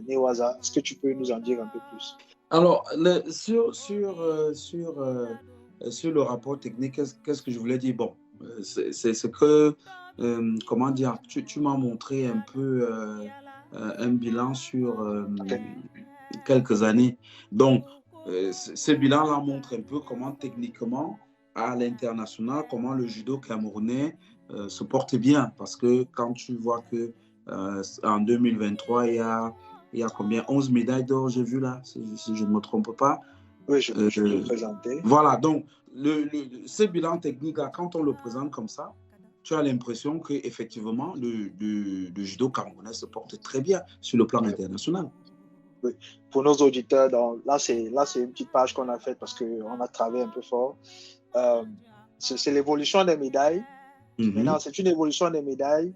Speaker 1: Newaza. Est-ce que tu peux nous en dire un peu plus?
Speaker 2: Alors, sur le rapport technique, qu'est-ce que je voulais dire? Bon, c'est ce que, comment dire, tu m'as montré un peu un bilan sur quelques années. Donc, ce bilan-là montre un peu comment techniquement, à l'international, comment le judo camerounais se porte bien. Parce que quand tu vois que en 2023, il y a combien? 11 médailles d'or, j'ai vu là, si je ne me trompe pas.
Speaker 1: Oui, je peux le présenter.
Speaker 2: Voilà, donc ce bilan technique-là, quand on le présente comme ça, tu as l'impression qu'effectivement, le judo camerounais se porte très bien sur le plan international.
Speaker 1: Oui. Pour nos auditeurs, là, c'est une petite page qu'on a faite parce qu'on a travaillé un peu fort. C'est l'évolution des médailles. Maintenant, c'est une évolution des médailles.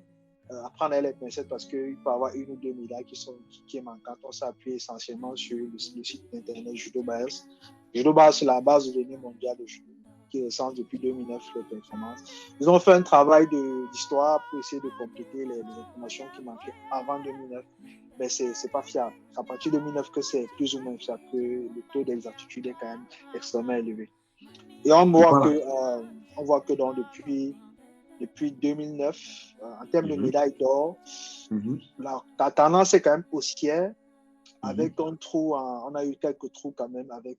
Speaker 1: Après, on a les pincettes parce qu'il peut y avoir une ou deux médailles qui est manquante. On s'appuie essentiellement sur le site internet Judo Bias. Judo Bias, c'est la base de données mondiale de judo qui recense depuis 2009 les performances. Ils ont fait un travail d'histoire pour essayer de compléter les informations qui manquaient avant 2009. Mais ce n'est pas fiable. C'est à partir de 2009 que c'est plus ou moins fiable, que le taux d'exactitude est quand même extrêmement élevé. Et on voit que donc, depuis 2009, en termes de médailles d'or, la tendance est quand même haussière, avec un trou, on a eu quelques trous quand même, avec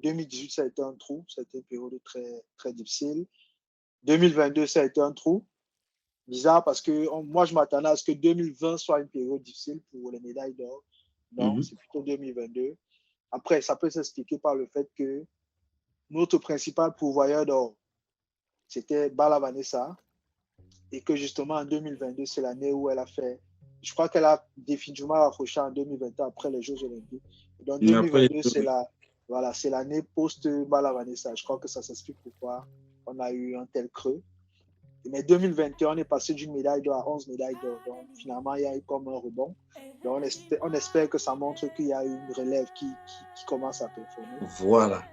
Speaker 1: 2018, ça a été un trou, ça a été une période très, très difficile. 2022, ça a été un trou. Bizarre parce que moi, je m'attendais à ce que 2020 soit une période difficile pour les médailles d'or. Non, c'est plutôt 2022. Après, ça peut s'expliquer par le fait que notre principal pourvoyeur d'or, c'était Bala Vanessa, et que justement en 2022, c'est l'année où elle a fait je crois qu'elle a définitivement raccroché en 2021 après les Jeux Olympiques. Donc
Speaker 2: Mais après,
Speaker 1: 2022, c'est l'année post-Mala Vanessa. Je crois que ça s'explique pourquoi on a eu un tel creux. Mais 2021, on est passé d'une médaille d'or à 11 médailles d'or. Donc finalement, il y a eu comme un rebond. Donc on espère que ça montre qu'il y a une relève qui commence à performer.
Speaker 2: voilà,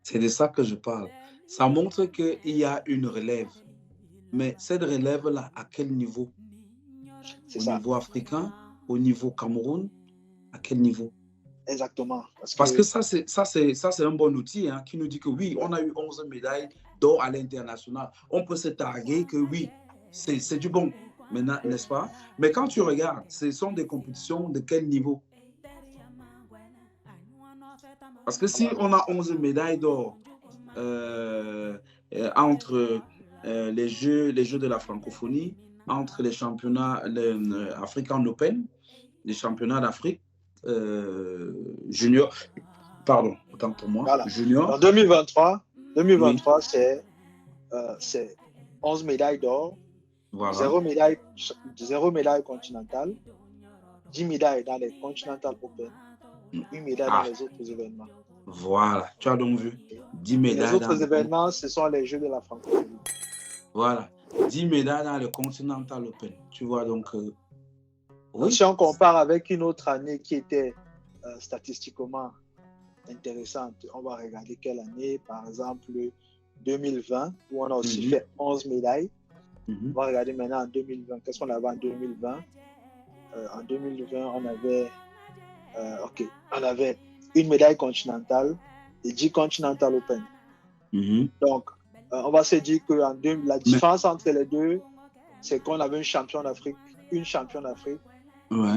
Speaker 2: c'est de ça que je parle. Ça montre qu'il y a une relève. Mais cette relève-là, à quel niveau?
Speaker 1: C'est
Speaker 2: Au
Speaker 1: ça.
Speaker 2: niveau africain, au niveau Cameroun, à quel niveau?
Speaker 1: Exactement.
Speaker 2: Parce que ça, c'est un bon outil hein, qui nous dit que oui, on a eu 11 médailles d'or à l'international. On peut se targuer que oui, c'est du bon, n'est-ce pas? Mais quand tu regardes, ce sont des compétitions de quel niveau? Parce que si on a 11 médailles d'or entre les jeux de la francophonie, entre les championnats African Open, les championnats d'Afrique junior, pardon, autant pour moi,
Speaker 1: voilà.
Speaker 2: junior.
Speaker 1: En 2023,
Speaker 2: Oui.
Speaker 1: c'est 11 médailles d'or,
Speaker 2: Voilà.
Speaker 1: 0 médaille continentale, 10 médailles dans les Continental Open, 1 médaille dans les autres événements.
Speaker 2: Voilà, tu as donc vu 10 médailles.
Speaker 1: Les autres événements, ce sont les Jeux de la francophonie.
Speaker 2: Voilà, 10 médailles dans le Continental Open. Tu vois donc. Oui.
Speaker 1: Donc, si on compare avec une autre année qui était statistiquement intéressante, on va regarder quelle année, par exemple 2020, où on a aussi fait 11 médailles. On va regarder maintenant en 2020. Qu'est-ce qu'on avait en 2020? En 2020, on avait une médaille continentale et 10 Continental Open. Donc, on va se dire que la différence entre les deux, c'est qu'on avait une championne d'Afrique en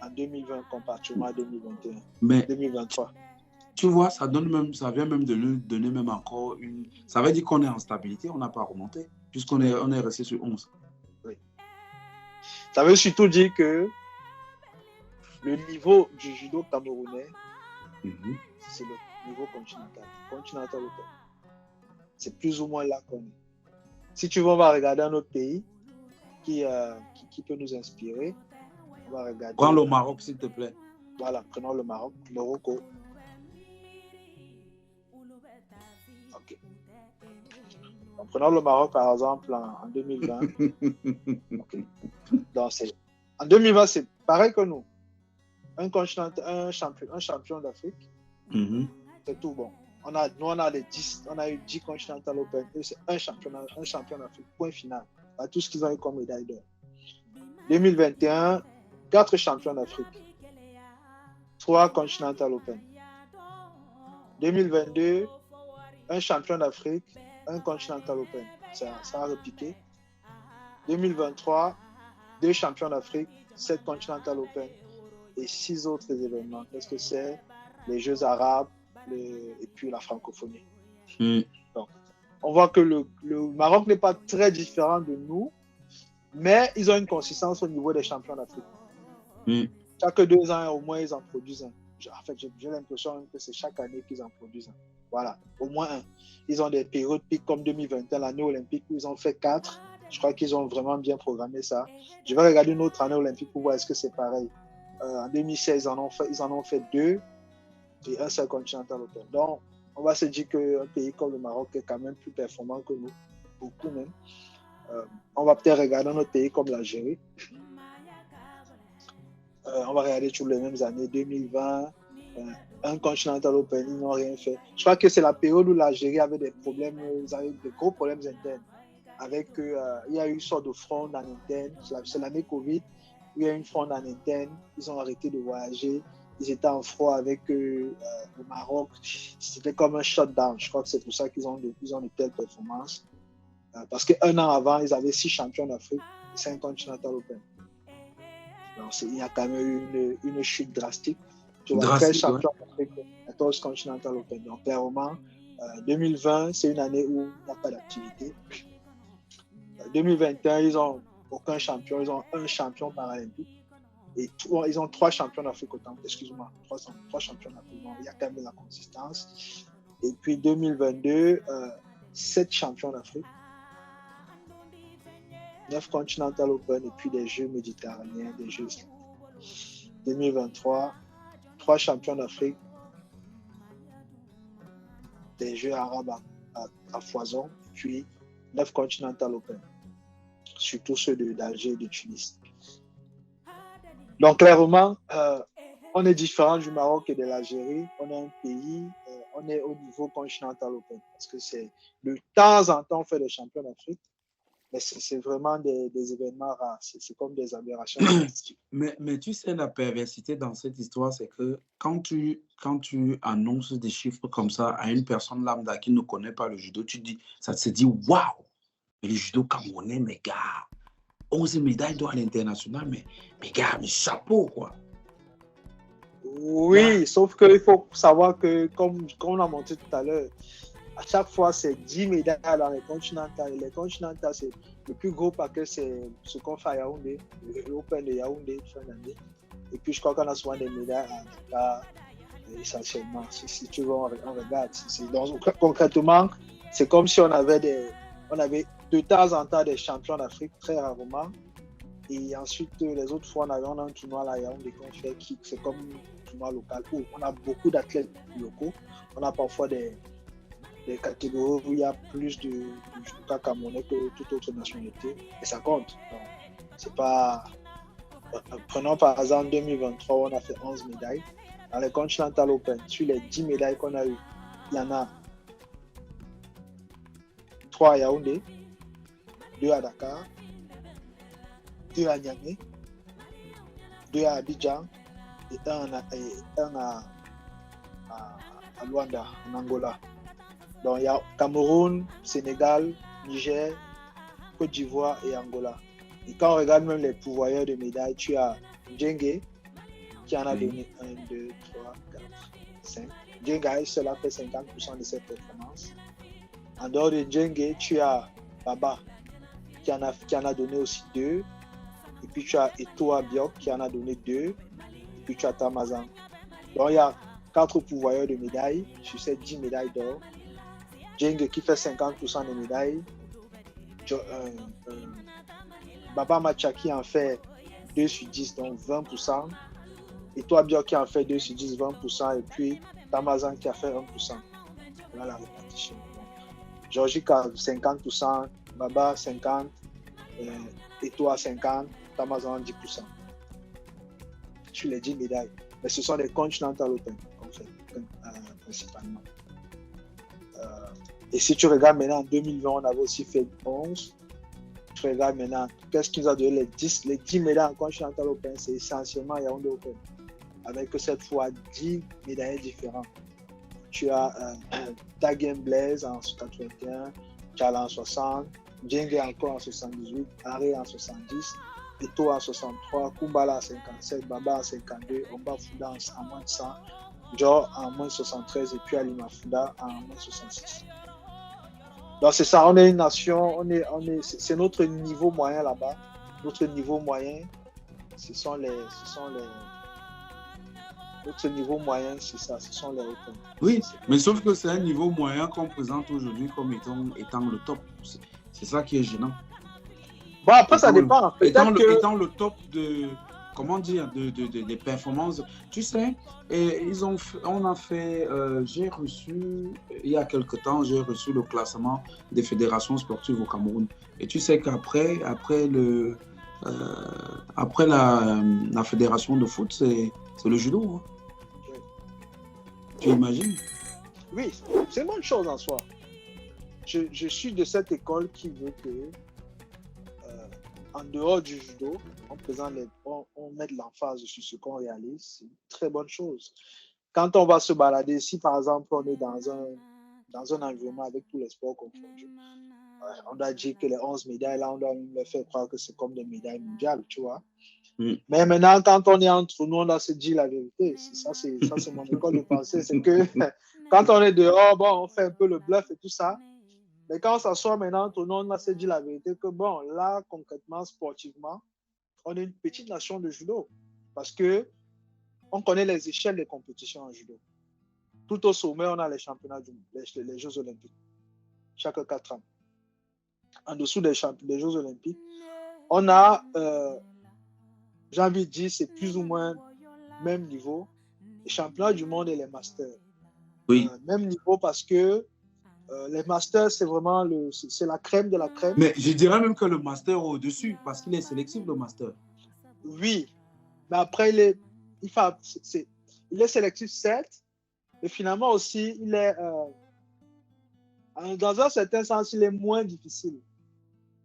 Speaker 1: 2020 comparativement à 2021.
Speaker 2: Mais
Speaker 1: 2023.
Speaker 2: Tu vois, ça vient même de nous donner même encore une. Ça veut dire qu'on est en stabilité, on n'a pas remonté, puisqu'on est resté sur 11.
Speaker 1: Oui. Ça veut surtout dire que le niveau du judo camerounais, c'est le niveau continental open. C'est plus ou moins là qu'on est. Si tu veux, on va regarder un autre pays qui peut nous inspirer. On va regarder.
Speaker 2: Prends le Maroc, s'il te plaît.
Speaker 1: Voilà, prenons le Maroc, Morocco. Ok. Donc, prenons le Maroc, par exemple, en 2020. Okay. Donc, en 2020, c'est pareil que nous. Un champion d'Afrique, c'est tout bon. On a eu 10 Continental Open, et c'est un champion d'Afrique, point final. À tout ce qu'ils ont eu comme médaille d'or. 2021, 4 champions d'Afrique, 3 Continental Open. 2022, un champion d'Afrique, un Continental Open. Ça a repiqué. 2023, 2 champions d'Afrique, 7 Continental Open et 6 autres événements. Qu'est-ce que c'est? Les Jeux arabes et puis la francophonie. Donc, on voit que le Maroc n'est pas très différent de nous, mais ils ont une consistance au niveau des champions d'Afrique. Chaque 2 ans, au moins, ils en produisent un. En fait, j'ai l'impression que c'est chaque année qu'ils en produisent un. Voilà, au moins un. Ils ont des périodes pics comme 2021, l'année olympique, où ils ont fait 4. Je crois qu'ils ont vraiment bien programmé ça. Je vais regarder une autre année olympique pour voir est-ce que c'est pareil. En 2016, ils en ont fait 2 et un seul Continental Open. Donc, on va se dire qu'un pays comme le Maroc est quand même plus performant que nous, beaucoup même. On va peut-être regarder un autre pays comme l'Algérie. On va regarder toutes les mêmes années, 2020, un Continental Open, ils n'ont rien fait. Je crois que c'est la période où l'Algérie avait des problèmes, ils avaient des gros problèmes internes. Il y a eu une sorte de fronde en interne, c'est l'année Covid, il y a eu une fronde en interne, ils ont arrêté de voyager, ils étaient en froid avec le Maroc, c'était comme un shutdown. Je crois que c'est pour ça qu'ils ont de telles performances. Parce qu'un an avant, ils avaient 6 champions d'Afrique et 5 Continental Open. Donc, il y a quand même eu une chute drastique. Tu vois, 13 champions d'Afrique, 14 Continental Open. Donc, clairement, 2020, c'est une année où il n'y a pas d'activité. 2021, ils n'ont aucun champion. Ils ont un champion paralympique. Et ils ont 3 champions d'Afrique autant. Excuse-moi, 3 champions d'Afrique. Donc, il y a quand même de la consistance. Et puis, 2022, 7 champions d'Afrique. 9 Continental Open et puis des Jeux méditerranéens, des Jeux 2023, 3 champions d'Afrique, des Jeux arabes à foison, et puis 9 Continental Open, surtout ceux d'Alger et de Tunis. Donc, clairement, on est différent du Maroc et de l'Algérie. On est un pays, on est au niveau Continental Open, parce que c'est de temps en temps, on fait des champions d'Afrique, mais c'est vraiment des événements rares. C'est comme des aberrations.
Speaker 2: Mais tu sais, la perversité dans cette histoire, c'est que quand tu annonces des chiffres comme ça à une personne lambda qui ne connaît pas le judo, ça te dit waouh, le judo camerounais, mes gars, 11 médailles d'or à l'international, mais gars, mais chapeau, quoi.
Speaker 1: Oui, sauf qu'il faut savoir que, comme on a montré tout à l'heure, à chaque fois, c'est 10 médailles dans les continentales. Les continentales, c'est le plus gros paquet, c'est ce qu'on fait à Yaoundé, l'Open de Yaoundé, fin d'année. Et puis, je crois qu'on a souvent des médailles à Dakar, essentiellement. Si tu veux, on regarde. Donc, concrètement, c'est comme si on avait de temps en temps des champions d'Afrique, très rarement. Et ensuite, les autres fois, on a un tournoi à Yaoundé qu'on fait, c'est comme un tournoi local où on a beaucoup d'athlètes locaux. On a parfois des catégories où il y a plus de judokas camerounais que toute autre nationalité. Et ça compte. Donc, c'est pas... Prenons par exemple 2023, on a fait 11 médailles. Dans les Continental Open, sur les 10 médailles qu'on a eues, il y en a 3 à Yaoundé, 2 à Dakar, 2 à Niamey, 2 à Abidjan et 1 à Luanda, en Angola. Donc il y a Cameroun, Sénégal, Niger, Côte d'Ivoire et Angola. Et quand on regarde même les pourvoyeurs de médailles, tu as Djengue qui en a donné 1, 2, 3, 4, 5. Djengue seul a fait 50% de ses performances. En dehors de Djengue, tu as Baba qui en a donné aussi 2. Et puis tu as Etoa Biok qui en a donné 2. Et puis tu as Tamazan. Donc il y a 4 pourvoyeurs de médailles sur ces 10 médailles d'or. Djengue qui fait 50% des médailles. Baba Macha qui en fait 2 sur 10, donc 20%. Etoa Biok qui en fait 2 sur 10, 20%. Et puis Tamazan qui a fait 1%. Voilà la répartition. Georgie a 50%, Baba 50%, Etoa 50%, Tamazan 10%. Sur les 10 médailles. Mais ce sont les Continental Open qu'on fait principalement. Et si tu regardes maintenant en 2020, on avait aussi fait 11. Tu regardes maintenant, qu'est-ce qu'ils ont donné les 10 médailles en Continental Open, c'est essentiellement Yaoundé Open. Avec cette fois 10 médailles différents. Tu as Taguen Blaise en 81, Tchala en 60, Djengue encore en 78, Haré en 70, Etoa en 63, Kumbala en 57, Baba en 52, Omba Fouda en moins de 100, Dior en moins de 73 et puis Alima Fouda en moins de 66. Donc c'est ça, on est une nation, c'est notre niveau moyen là-bas. Notre niveau moyen, notre niveau moyen, c'est ça, ce sont les Open.
Speaker 2: Oui, mais sauf que c'est un niveau moyen qu'on présente aujourd'hui comme étant le top. C'est ça qui est gênant.
Speaker 1: Bon, après, ça dépend.
Speaker 2: Étant le top de, comment dire, des performances. Tu sais, on a fait, j'ai reçu, il y a quelque temps, j'ai reçu le classement des fédérations sportives au Cameroun. Et tu sais qu'après la fédération de foot, c'est le judo. Hein. Oui. Tu imagines?
Speaker 1: Oui, c'est une bonne chose en soi. Je suis de cette école qui veut que en dehors du judo, on met de l'emphase sur ce qu'on réalise. C'est une très bonne chose. Quand on va se balader, si par exemple on est dans un environnement avec tous les sports confondus, on doit dire que les 11 médailles, là, on doit me faire croire que c'est comme des médailles mondiales, tu vois. Mais maintenant, quand on est entre nous, on doit se dire la vérité. C'est mon école de pensée. C'est que quand on est dehors, bon, on fait un peu le bluff et tout ça. Mais quand on s'assoit maintenant, tout le monde va se dire la vérité que bon, là, concrètement, sportivement, on est une petite nation de judo. Parce que on connaît les échelles des compétitions en judo. Tout au sommet, on a les championnats du monde, les Jeux Olympiques, chaque 4 ans. En dessous des Jeux Olympiques, on a, j'ai envie de dire, c'est plus ou moins même niveau, les championnats du monde et les masters.
Speaker 2: Oui.
Speaker 1: Même niveau parce que les masters, c'est vraiment c'est la crème de la crème.
Speaker 2: Mais je dirais même que le master est au-dessus parce qu'il est sélectif, le master.
Speaker 1: Oui, mais après, il est sélectif, certes, mais finalement aussi, il est, dans un certain sens, il est moins difficile.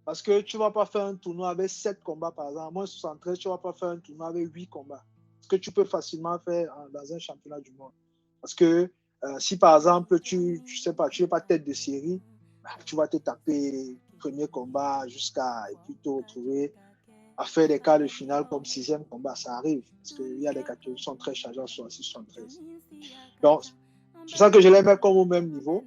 Speaker 1: Parce que tu ne vas pas faire un tournoi avec 7 combats, par exemple. À moins 73, tu ne vas pas faire un tournoi avec 8 combats. Ce que tu peux facilement faire dans un championnat du monde. Parce que si, par exemple, tu n'es pas tête de série, tu vas te taper premier combat jusqu'à et puis te retrouver à faire des quarts de finale comme 6e combat. Ça arrive. Parce qu'il y a des catégories qui sont très chargées en 73. Donc, c'est pour ça que je les mets comme au même niveau.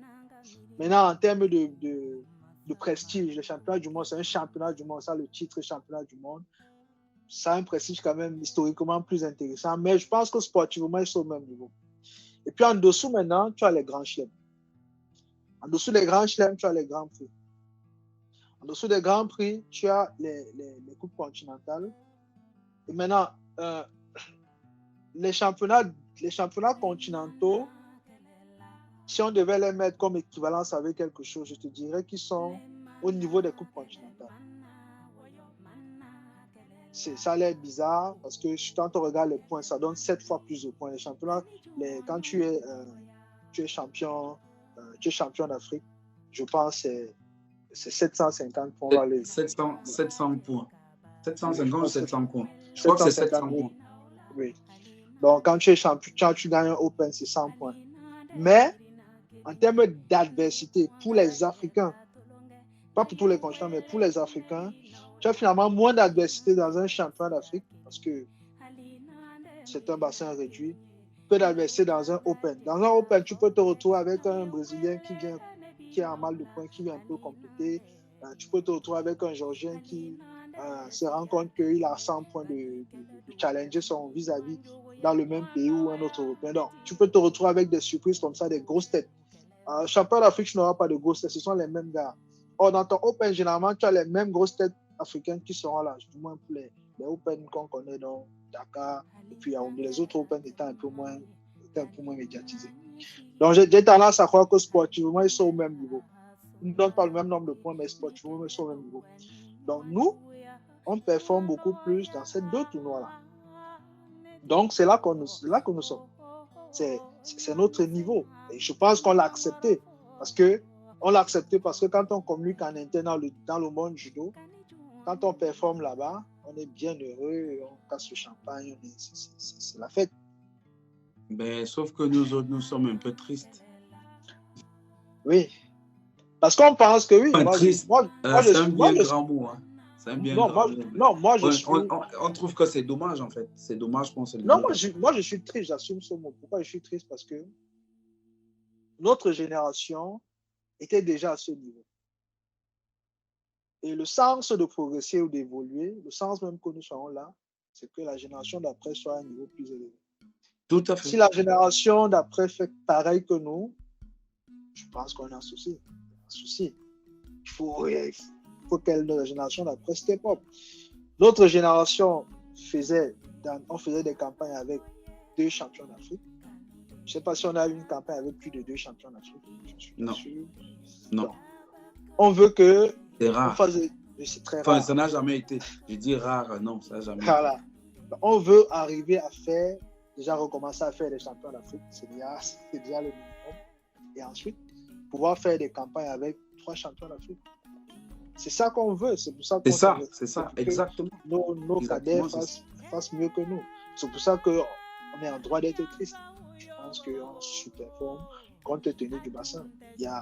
Speaker 1: Maintenant, en termes de prestige, le championnat du monde, c'est un championnat du monde, ça, le titre championnat du monde, ça a un prestige quand même historiquement plus intéressant, mais je pense que sportivement, ils sont au même niveau. Et puis en dessous, maintenant, tu as les grands chelems. En dessous des grands chelems, tu as les grands prix. En dessous des grands prix, tu as les coupes continentales. Et maintenant, les championnats continentaux, si on devait les mettre comme équivalence avec quelque chose, je te dirais qu'ils sont au niveau des coupes continentales. Ça a l'air bizarre parce que quand on regarde les points, ça donne 7 fois plus de points. Les championnats, quand tu es champion d'Afrique, je pense que c'est 750 points.
Speaker 2: 700 points. 750 ou 700 points. Je crois que c'est 700 points.
Speaker 1: Oui. Donc, quand tu es champion, quand tu gagnes un Open, c'est 100 points. Mais, en termes d'adversité, pour les Africains, pas pour tous les continents, mais pour les Africains, tu as finalement moins d'adversité dans un championnat d'Afrique parce que c'est un bassin réduit que d'adversité dans un Open. Dans un Open, tu peux te retrouver avec un Brésilien qui a un mal de points, qui vient un peu compléter. Tu peux te retrouver avec un Georgien qui se rend compte qu'il a 100 points de challenger son vis-à-vis dans le même pays ou un autre Européen. Donc, tu peux te retrouver avec des surprises comme ça, des grosses têtes. Championnat d'Afrique, tu n'auras pas de grosses têtes, ce sont les mêmes gars. Or, dans ton Open, généralement, tu as les mêmes grosses têtes africaines qui seront là, du moins pour les Open qu'on connaît dans Dakar, et puis les autres Open étant un peu moins médiatisés. Donc, j'ai tendance à croire que sportivement, ils sont au même niveau. Ils ne donnent pas le même nombre de points, mais sportivement, ils sont au même niveau. Donc, nous, on performe beaucoup plus dans ces deux tournois-là. Donc, c'est là que nous sommes. C'est notre niveau. Et je pense qu'on l'a accepté. Parce que quand on communique en interne dans le monde judo, quand on performe là-bas, on est bien heureux, on casse le champagne, c'est la fête.
Speaker 2: Ben, sauf que nous autres, nous sommes un peu tristes.
Speaker 1: Oui. Parce qu'on pense que oui.
Speaker 2: C'est un bien grand mot. Hein. C'est un bien grand mot.
Speaker 1: Non, moi je suis...
Speaker 2: On trouve que c'est dommage en fait. C'est dommage qu'on se le dise.
Speaker 1: Non, moi je suis triste, j'assume ce mot. Pourquoi je suis triste? Parce que notre génération était déjà à ce niveau. Et le sens de progresser ou d'évoluer, le sens même que nous soyons là, c'est que la génération d'après soit à un niveau plus élevé.
Speaker 2: Tout à fait.
Speaker 1: Si la génération d'après fait pareil que nous, je pense qu'on a un souci. Il faut que la génération d'après step up. Notre génération faisait des campagnes avec 2 champions d'Afrique. Je ne sais pas si on a eu une campagne avec plus de 2 champions d'Afrique.
Speaker 2: Non.
Speaker 1: Donc, on veut que...
Speaker 2: C'est rare.
Speaker 1: C'est très rare.
Speaker 2: Ça n'a jamais été. Je dis rare, non, ça n'a jamais été.
Speaker 1: Voilà. On veut arriver à recommencer à faire des champions d'Afrique. C'est déjà le minimum. Et ensuite, pouvoir faire des campagnes avec 3 champions d'Afrique. C'est ça qu'on veut. C'est pour ça
Speaker 2: c'est ça, exactement.
Speaker 1: Nos cadets fassent mieux que nous. C'est pour ça qu'on est en droit d'être triste. Je pense qu'on sous-performe compte tenu du bassin.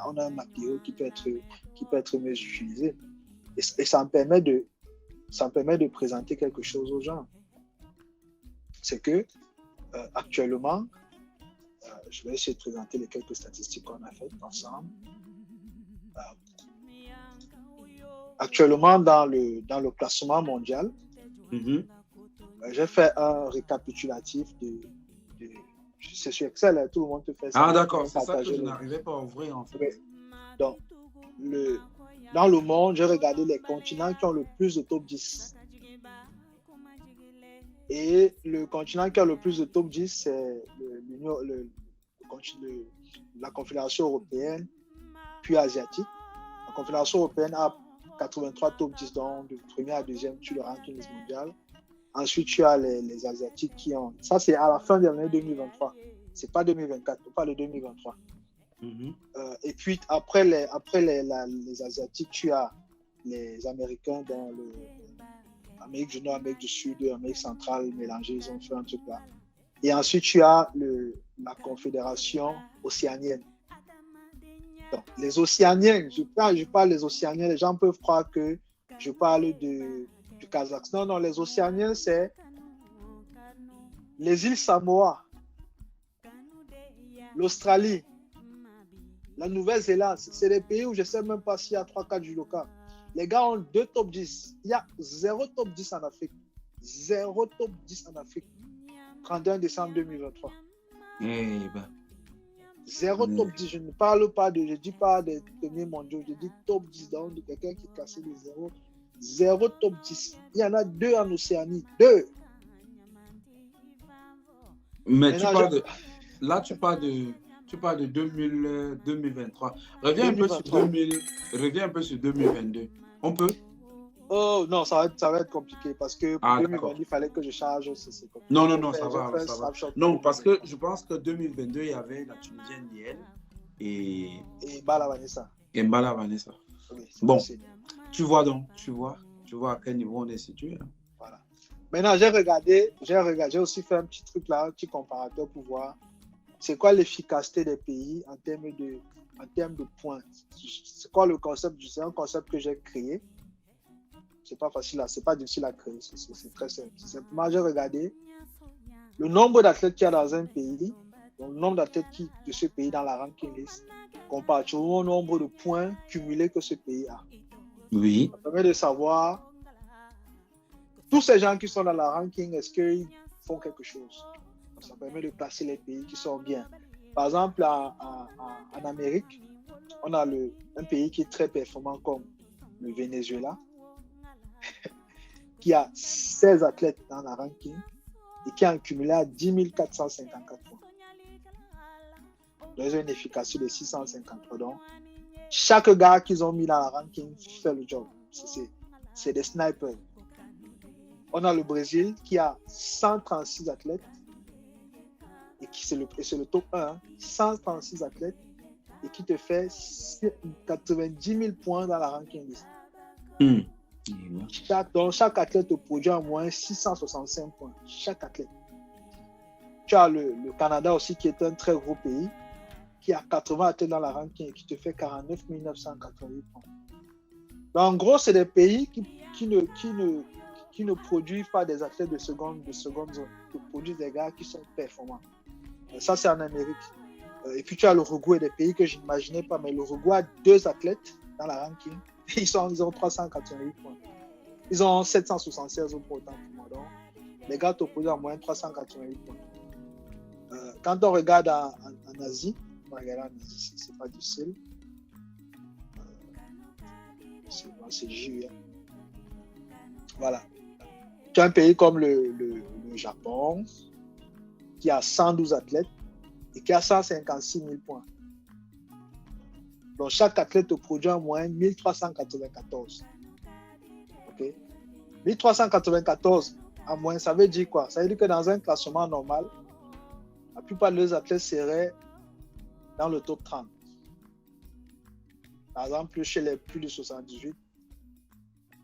Speaker 1: On a un matériau qui peut être mieux utilisé. Et ça me permet de présenter quelque chose aux gens. C'est que actuellement, je vais essayer de présenter les quelques statistiques qu'on a faites ensemble. Actuellement, dans le classement mondial, j'ai fait un récapitulatif c'est sur Excel, tout le monde te fait ça.
Speaker 2: Ah d'accord, c'est ça que je n'arrivais pas à ouvrir en fait.
Speaker 1: Donc, Dans le monde, j'ai regardé les continents qui ont le plus de top 10. Et le continent qui a le plus de top 10, c'est la Confédération européenne, puis asiatique. La Confédération européenne a 83 top 10, donc de premier à deuxième sur le ranking mondial. Ensuite, tu as les Asiatiques qui ont... Ça, c'est à la fin de l'année 2023. C'est pas 2024, on parle de 2023. Et puis, après les Asiatiques, tu as les Américains dans l'Amérique du Nord, Amérique du Sud, Amérique centrale mélangés, ils ont fait un truc là. Et ensuite, tu as la Confédération océanienne. Donc, les Océaniens, je parle des Océaniens, les gens peuvent croire que je parle du Kazakhstan. Non, les Océaniens, c'est les îles Samoa, l'Australie, la Nouvelle-Zélande. C'est des pays où je ne sais même pas s'il y a 3-4 judokas. Les gars ont 2 top 10. Il y a 0 top 10 en Afrique. 0 top 10 en Afrique. 31 décembre 2023. Zéro top 10. Je ne parle pas je dis pas des premiers mondiaux. Je dis top 10 donc de quelqu'un qui cassait les 0. 0 top 10. Il y en a 2 en Océanie. 2.
Speaker 2: Mais là, tu parles de 2023. Reviens un peu sur 2022. On peut?
Speaker 1: Oh non, ça va être compliqué parce que pour 2022, il fallait que je charge.
Speaker 2: Non, ça va. Non, parce que je pense que 2022, il y avait la Tunisienne Niel et
Speaker 1: Mbala Vanessa.
Speaker 2: Okay, bon, tu vois à quel niveau on est situé. Hein.
Speaker 1: Voilà. Maintenant, j'ai aussi fait un petit truc là, un petit comparateur pour voir c'est quoi l'efficacité des pays en termes de points. C'est quoi le concept? C'est un concept que j'ai créé. C'est pas facile, c'est pas difficile à créer, c'est très simple. C'est simplement, j'ai regardé le nombre d'athlètes qu'il y a dans un pays, donc le nombre d'athlètes de ce pays dans la ranking list, comparativement au nombre de points cumulés que ce pays a.
Speaker 2: Oui.
Speaker 1: Ça permet de savoir tous ces gens qui sont dans la ranking, est-ce qu'ils font quelque chose? Ça permet de placer les pays qui sont bien. Par exemple, en Amérique, on a un pays qui est très performant comme le Venezuela, qui a 16 athlètes dans la ranking et qui a un cumulé à 10 454 points. Donc, ils ont une efficacité de 653. Donc, chaque gars qu'ils ont mis dans la ranking fait le job. C'est des snipers. On a le Brésil qui a 136 athlètes et c'est le top 1. 136 athlètes et qui te fait 90 000 points dans la ranking list. Donc, chaque athlète te produit en moins 665 points. Chaque athlète. Tu as le Canada aussi, qui est un très gros pays, qui a 80 athlètes dans la ranking et qui te fait 49 988 points. Donc, en gros, c'est des pays qui ne produisent pas des athlètes de seconde zone, qui produisent des gars qui sont performants. Ça, c'est en Amérique. Et puis, tu as l'Uruguay, des pays que je n'imaginais pas, mais l'Uruguay a 2 athlètes dans la ranking. Ils ont 388 points. Ils ont 776 pour autant pour moi. Donc, les gars te produisent en moyenne 388 points. Quand on regarde en Asie, c'est pas difficile. C'est juillet. Voilà. Tu as un pays comme le Japon qui a 112 athlètes et qui a 156 000 points. Donc, chaque athlète te produit en moyenne 1394. OK? 1394 en moyenne, ça veut dire quoi? Ça veut dire que dans un classement normal, la plupart de leurs athlètes seraient dans le top 30. Par exemple, chez les plus de 78,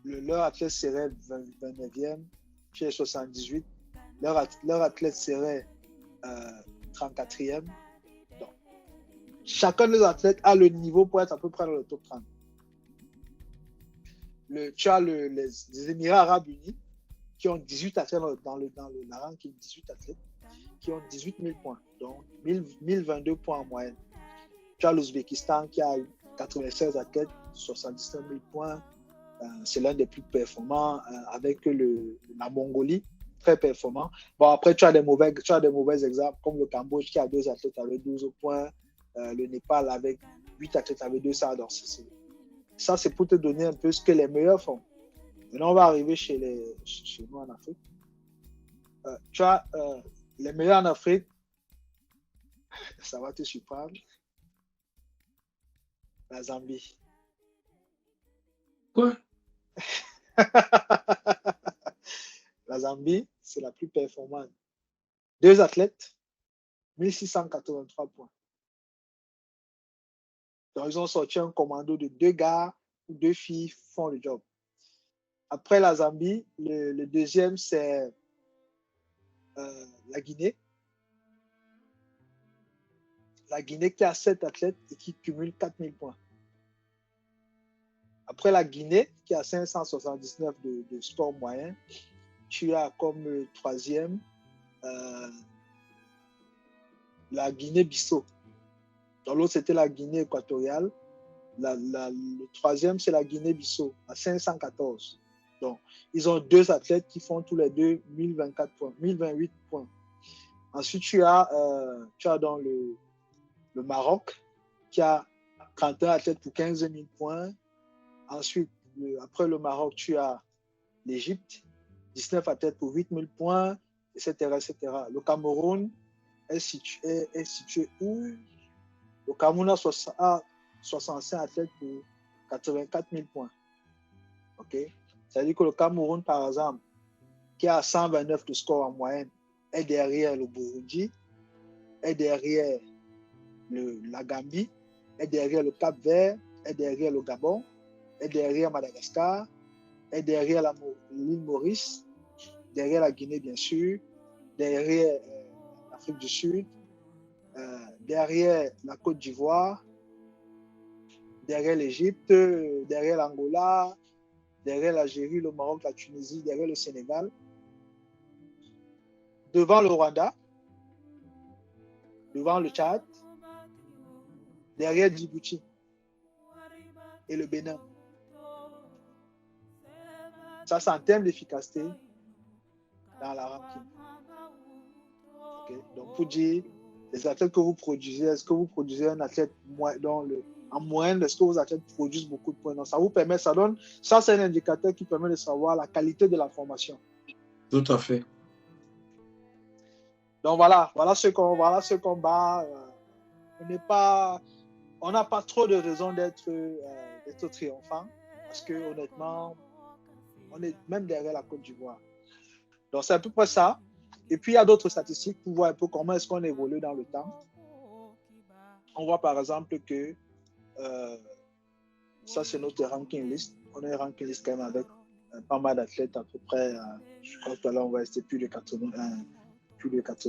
Speaker 1: leur athlète serait 29e. Chez les 78, leur athlète serait 34e. Donc, chacun de leurs athlètes a le niveau pour être à peu près dans le top 30. Tu as les Émirats Arabes Unis qui ont 18 athlètes dans la ranking, 18 athlètes qui ont 18 000 points, donc 1022 points en moyenne. Tu as l'Ouzbékistan qui a 96 athlètes, 79 000 points. C'est l'un des plus performants avec la Mongolie, très performant. Bon, après, tu as des mauvais exemples comme le Cambodge qui a 2 athlètes avec 12 points, le Népal avec 8 athlètes avec 200. Donc, Ça, c'est pour te donner un peu ce que les meilleurs font. Maintenant, on va arriver chez nous en Afrique. Tu as les meilleurs en Afrique, ça va te surprendre, la Zambie.
Speaker 2: Quoi?
Speaker 1: La Zambie, c'est la plus performante. 2 athlètes, 1683 points. Donc, ils ont sorti un commando de 2 gars ou 2 filles font le job. Après la Zambie, le deuxième, c'est la Guinée. La Guinée qui a 7 athlètes et qui cumule 4000 points. Après la Guinée, qui a 579 de score moyen, tu as comme troisième la Guinée-Bissau. Dans l'autre, c'était la Guinée équatoriale. Le troisième, c'est la Guinée-Bissau, à 514. Donc, ils ont 2 athlètes qui font tous les deux 1024 points, 1028 points. Ensuite, tu as dans le Maroc, qui a 31 athlètes pour 15 000 points. Ensuite, après le Maroc, tu as l'Égypte, 19 athlètes pour 8 000 points, etc., etc. Le Cameroun est situé où? Le Cameroun a 65 athlètes pour 84 000 points. OK? C'est-à-dire que le Cameroun, par exemple, qui a 129 de score en moyenne, est derrière le Burundi, est derrière la Gambie, est derrière le Cap-Vert, est derrière le Gabon, est derrière Madagascar, est derrière l'île Maurice, derrière la Guinée, bien sûr, derrière l'Afrique du Sud, derrière la Côte d'Ivoire, derrière l'Égypte, derrière l'Angola, derrière l'Algérie, le Maroc, la Tunisie, derrière le Sénégal, devant le Rwanda, devant le Tchad, derrière Djibouti et le Bénin. Ça, c'est en termes d'efficacité dans la ranking. Okay. Donc, pour dire, les athlètes que vous produisez, est-ce que vous produisez un athlète en moyenne, est-ce que vos athlètes produisent beaucoup de points? Donc, ça vous permet, ça c'est un indicateur qui permet de savoir la qualité de la formation.
Speaker 2: Tout à fait.
Speaker 1: Donc, voilà ce combat. On n'a pas trop de raison d'être triomphant parce que, honnêtement, on est même derrière la Côte d'Ivoire. Donc, c'est à peu près ça. Et puis, il y a d'autres statistiques pour voir un peu comment est-ce qu'on évolue dans le temps. On voit par exemple que ça, c'est notre ranking list. On a un ranking list quand même avec pas mal d'athlètes, à peu près, je crois que tout à l'heure, on va rester plus de 80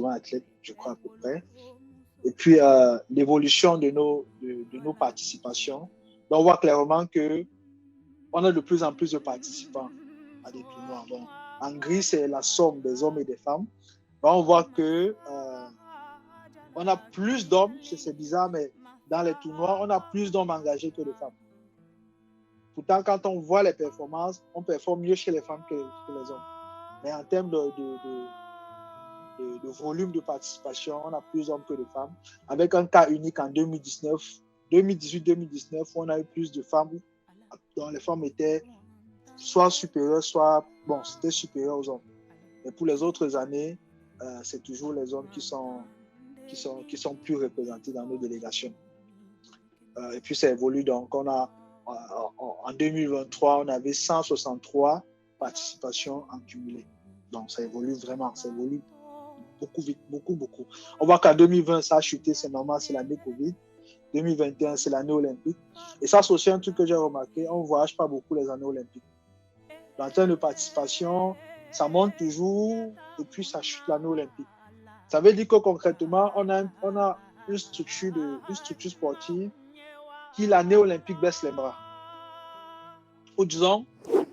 Speaker 1: athlètes, je crois à peu près. Et puis, l'évolution de nos participations. Donc, on voit clairement qu'on a de plus en plus de participants à des tournois. Donc, en gris, c'est la somme des hommes et des femmes. Donc, on voit que on a plus d'hommes, c'est bizarre, mais dans les tournois, on a plus d'hommes engagés que de femmes. Pourtant, quand on voit les performances, on performe mieux chez les femmes que les hommes. Mais en termes de volume de participation, on a plus d'hommes que de femmes. Avec un cas unique en 2018-2019, où on a eu plus de femmes, dont les femmes étaient soit supérieures, c'était supérieur aux hommes. Mais pour les autres années, c'est toujours les hommes qui sont plus représentés dans nos délégations. Et puis ça évolue. Donc, on a en 2023, on avait 163 participations en cumulé. Donc, ça évolue vraiment. Ça évolue beaucoup vite, beaucoup. On voit qu'en 2020, ça a chuté, c'est normal, c'est l'année Covid. 2021, c'est l'année olympique. Et ça, c'est aussi un truc que j'ai remarqué. On ne voyage pas beaucoup les années olympiques. En termes de participation, ça monte toujours et puis ça chute l'année olympique. Ça veut dire que concrètement, on a une structure sportive qui, l'année olympique, baisse les bras. Ou disons,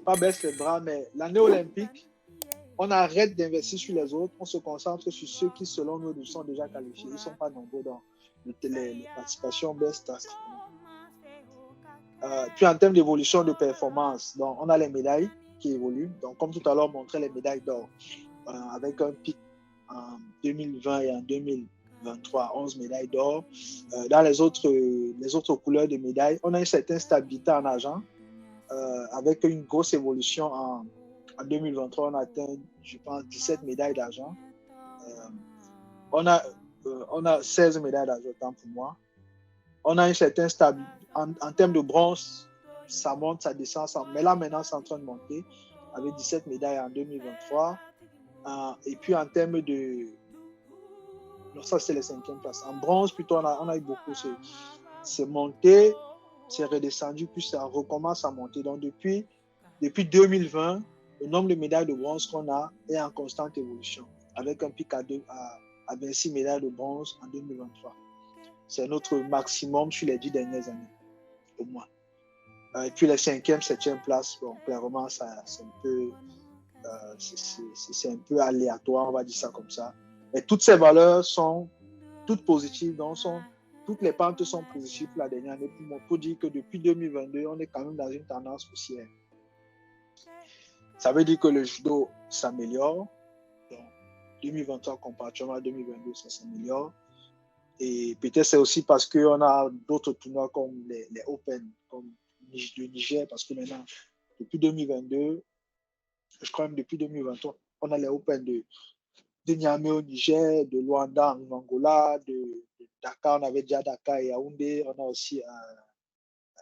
Speaker 1: pas baisse les bras, mais l'année olympique, on arrête d'investir sur les autres, on se concentre sur ceux qui, selon nous, sont déjà qualifiés. Ils ne sont pas nombreux, donc les participations baissent drastiquement. Puis en termes d'évolution de performance, donc on a les médailles qui évoluent. Donc, comme tout à l'heure, on montrait les médailles d'or avec un pic en 2020 et en 2023, 11 médailles d'or. Dans les autres couleurs de médailles, on a une certaine stabilité en argent, avec une grosse évolution en 2023. On a atteint, je pense, 17 médailles d'argent. On a 16 médailles d'argent, autant pour moi. On a une certaine stabilité. En termes de bronze, ça monte, ça descend, mais là maintenant, c'est en train de monter, avec 17 médailles en 2023. Et puis en termes de... Non, ça, c'est les 5e places. En bronze, plutôt, on a eu beaucoup. C'est monté, c'est redescendu, puis ça recommence à monter. Donc, depuis 2020, le nombre de médailles de bronze qu'on a est en constante évolution, avec un pic à 26 médailles de bronze en 2023. C'est notre maximum sur les 10 dernières années, au moins. Et puis les 5e, 7e places, bon, clairement, c'est un peu aléatoire, on va dire ça comme ça. Mais toutes ces valeurs sont toutes positives, donc toutes les pentes sont positives pour la dernière année. Pour dire que depuis 2022, on est quand même dans une tendance haussière. Ça veut dire que le judo s'améliore. Donc, 2023 comparativement à 2022, ça s'améliore. Et peut-être c'est aussi parce qu'on a d'autres tournois comme les Open, comme le Niger, parce que maintenant, depuis 2022, je crois même depuis 2023, on a les Open de Niamey au Niger, de Luanda en Angola, de Dakar, on avait déjà Dakar et Yaoundé, on a aussi